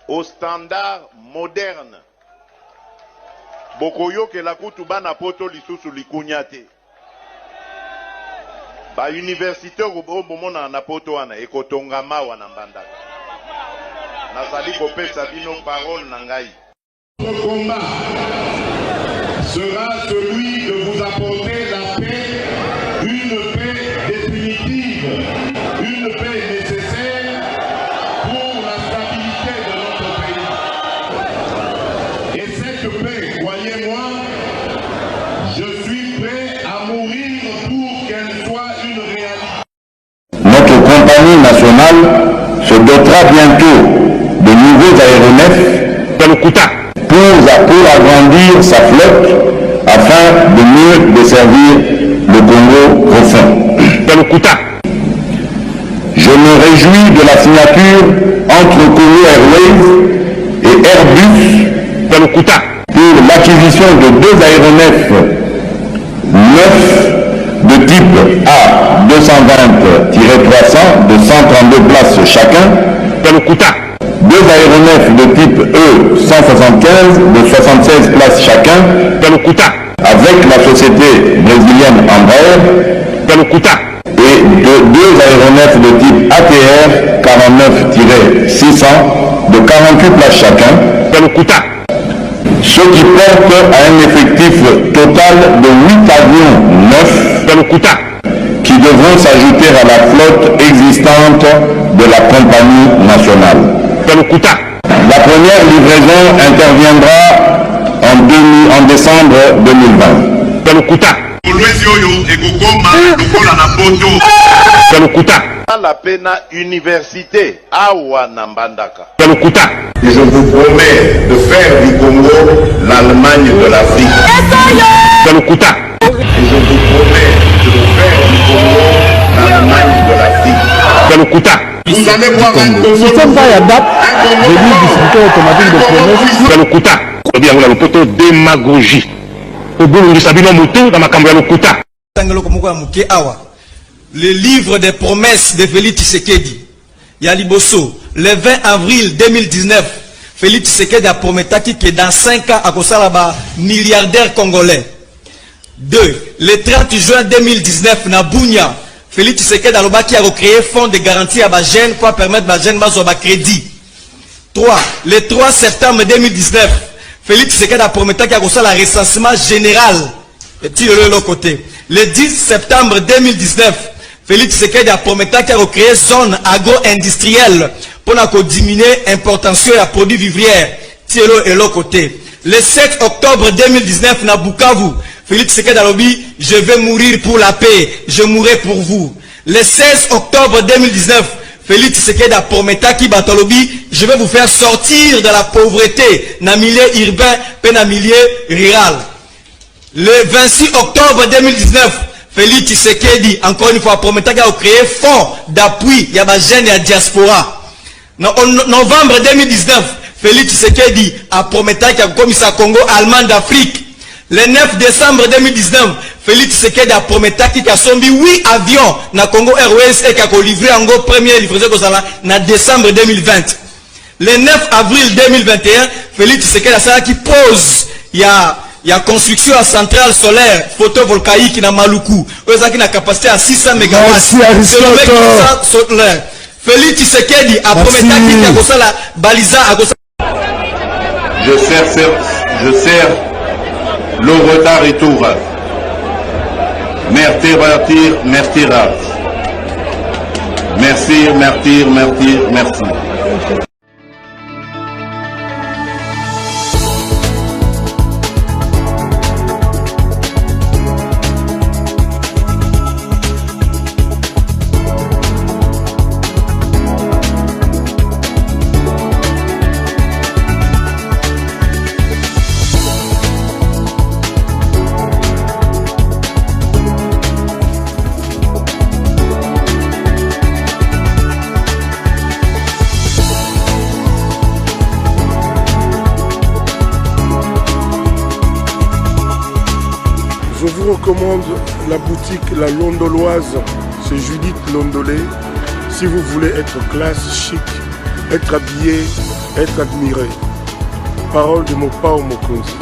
au standard moderne. Bokoyo ke la kutu bana poto lisusu likunyate. Ba université bomona na poto wana ekotongama wana Mbandaka. Nazali kopesa bino parole na ngai.
Notre combat sera celui de vous apporter la paix, une paix définitive, une paix nécessaire pour la stabilité de notre pays. Et cette paix, croyez-moi, je suis prêt à mourir pour qu'elle soit une réalité.
Notre compagnie nationale se dotera bientôt de nouveaux aéronefs pour agrandir sa flotte afin de mieux desservir le Congo profond. Je me réjouis de la signature entre Congo Airways et Airbus pour l'acquisition de 2 aéronefs neufs de type A220-300 de 132 places chacun. 2 aéronefs de type E175 de 76 places chacun, avec la société brésilienne Embraer, et 2 aéronefs de type ATR 49-600 de 48 places chacun, ce qui porte à un effectif total de 8 avions neufs qui devront s'ajouter à la flotte existante de la compagnie nationale. La première livraison interviendra en décembre 2020.
La pena université awa na Mbandaka.
Et je vous promets de faire du Congo l'Allemagne de l'Afrique. Et je vous promets de faire du Congo l'Allemagne de l'Afrique. Vous allez voir un Congo.
Si c'est pas la date, je dis distributeur automatique de promesses.
Démagogie.
Le livre des promesses de Félix Tshisekedi. Yaliboso, le 20 avril 2019, Félix Tshisekedi a promis que dans 5 ans, à Kosalaba, milliardaire congolais. 2. Le 30 juin 2019, na Bunya, Félix Tshisekedi a recréé fonds de garantie à Bajen pour permettre à Bajen de crédit. 3. Le 3 septembre 2019, Félix Tshisekedi a promis qu'il y a un recensement général. Et de l'autre côté. Le 10 septembre 2019, Félix Tshisekedi a promis qu'il y a recréé une zone agro-industrielle pour diminuer l'importation des produits vivrières. Et l'autre côté. Le 7 octobre 2019, na Bukavu, Félix Tshisekedi alobi, je vais mourir pour la paix, je mourrai pour vous. Le 16 octobre 2019, Félix Tshisekedi a prometaki batalobi, je vais vous faire sortir de la pauvreté, na milieu urbain, pe na milieu rural. Le 26 octobre 2019, Félix Tshisekedi, encore une fois, prometaki a créé fonds d'appui, il y a des jeunes et diaspora. En novembre 2019, Félix Tshisekedi a prometaki a commissaire Congo allemand d'Afrique. Le 9 décembre 2019, Félix Tshisekedi a prometaki a sombi 8 avions na Congo Airways et a livré en gros premier livraison en décembre 2020. Le 9 avril 2021, Félix Tshisekedi a ça qui pose, il y a construction à centrale solaire photovoltaïque na Maluku. Ils ont une capacité à 600 MW. Félix Tshisekedi a prometaki a la balisa à
je sers le retard et tout. Merci.
Je vous recommande la boutique La Londoloise, c'est Judith Londolé. Si vous voulez être classe, chic, être habillé, être admiré. Parole de Mopao Mokonzi.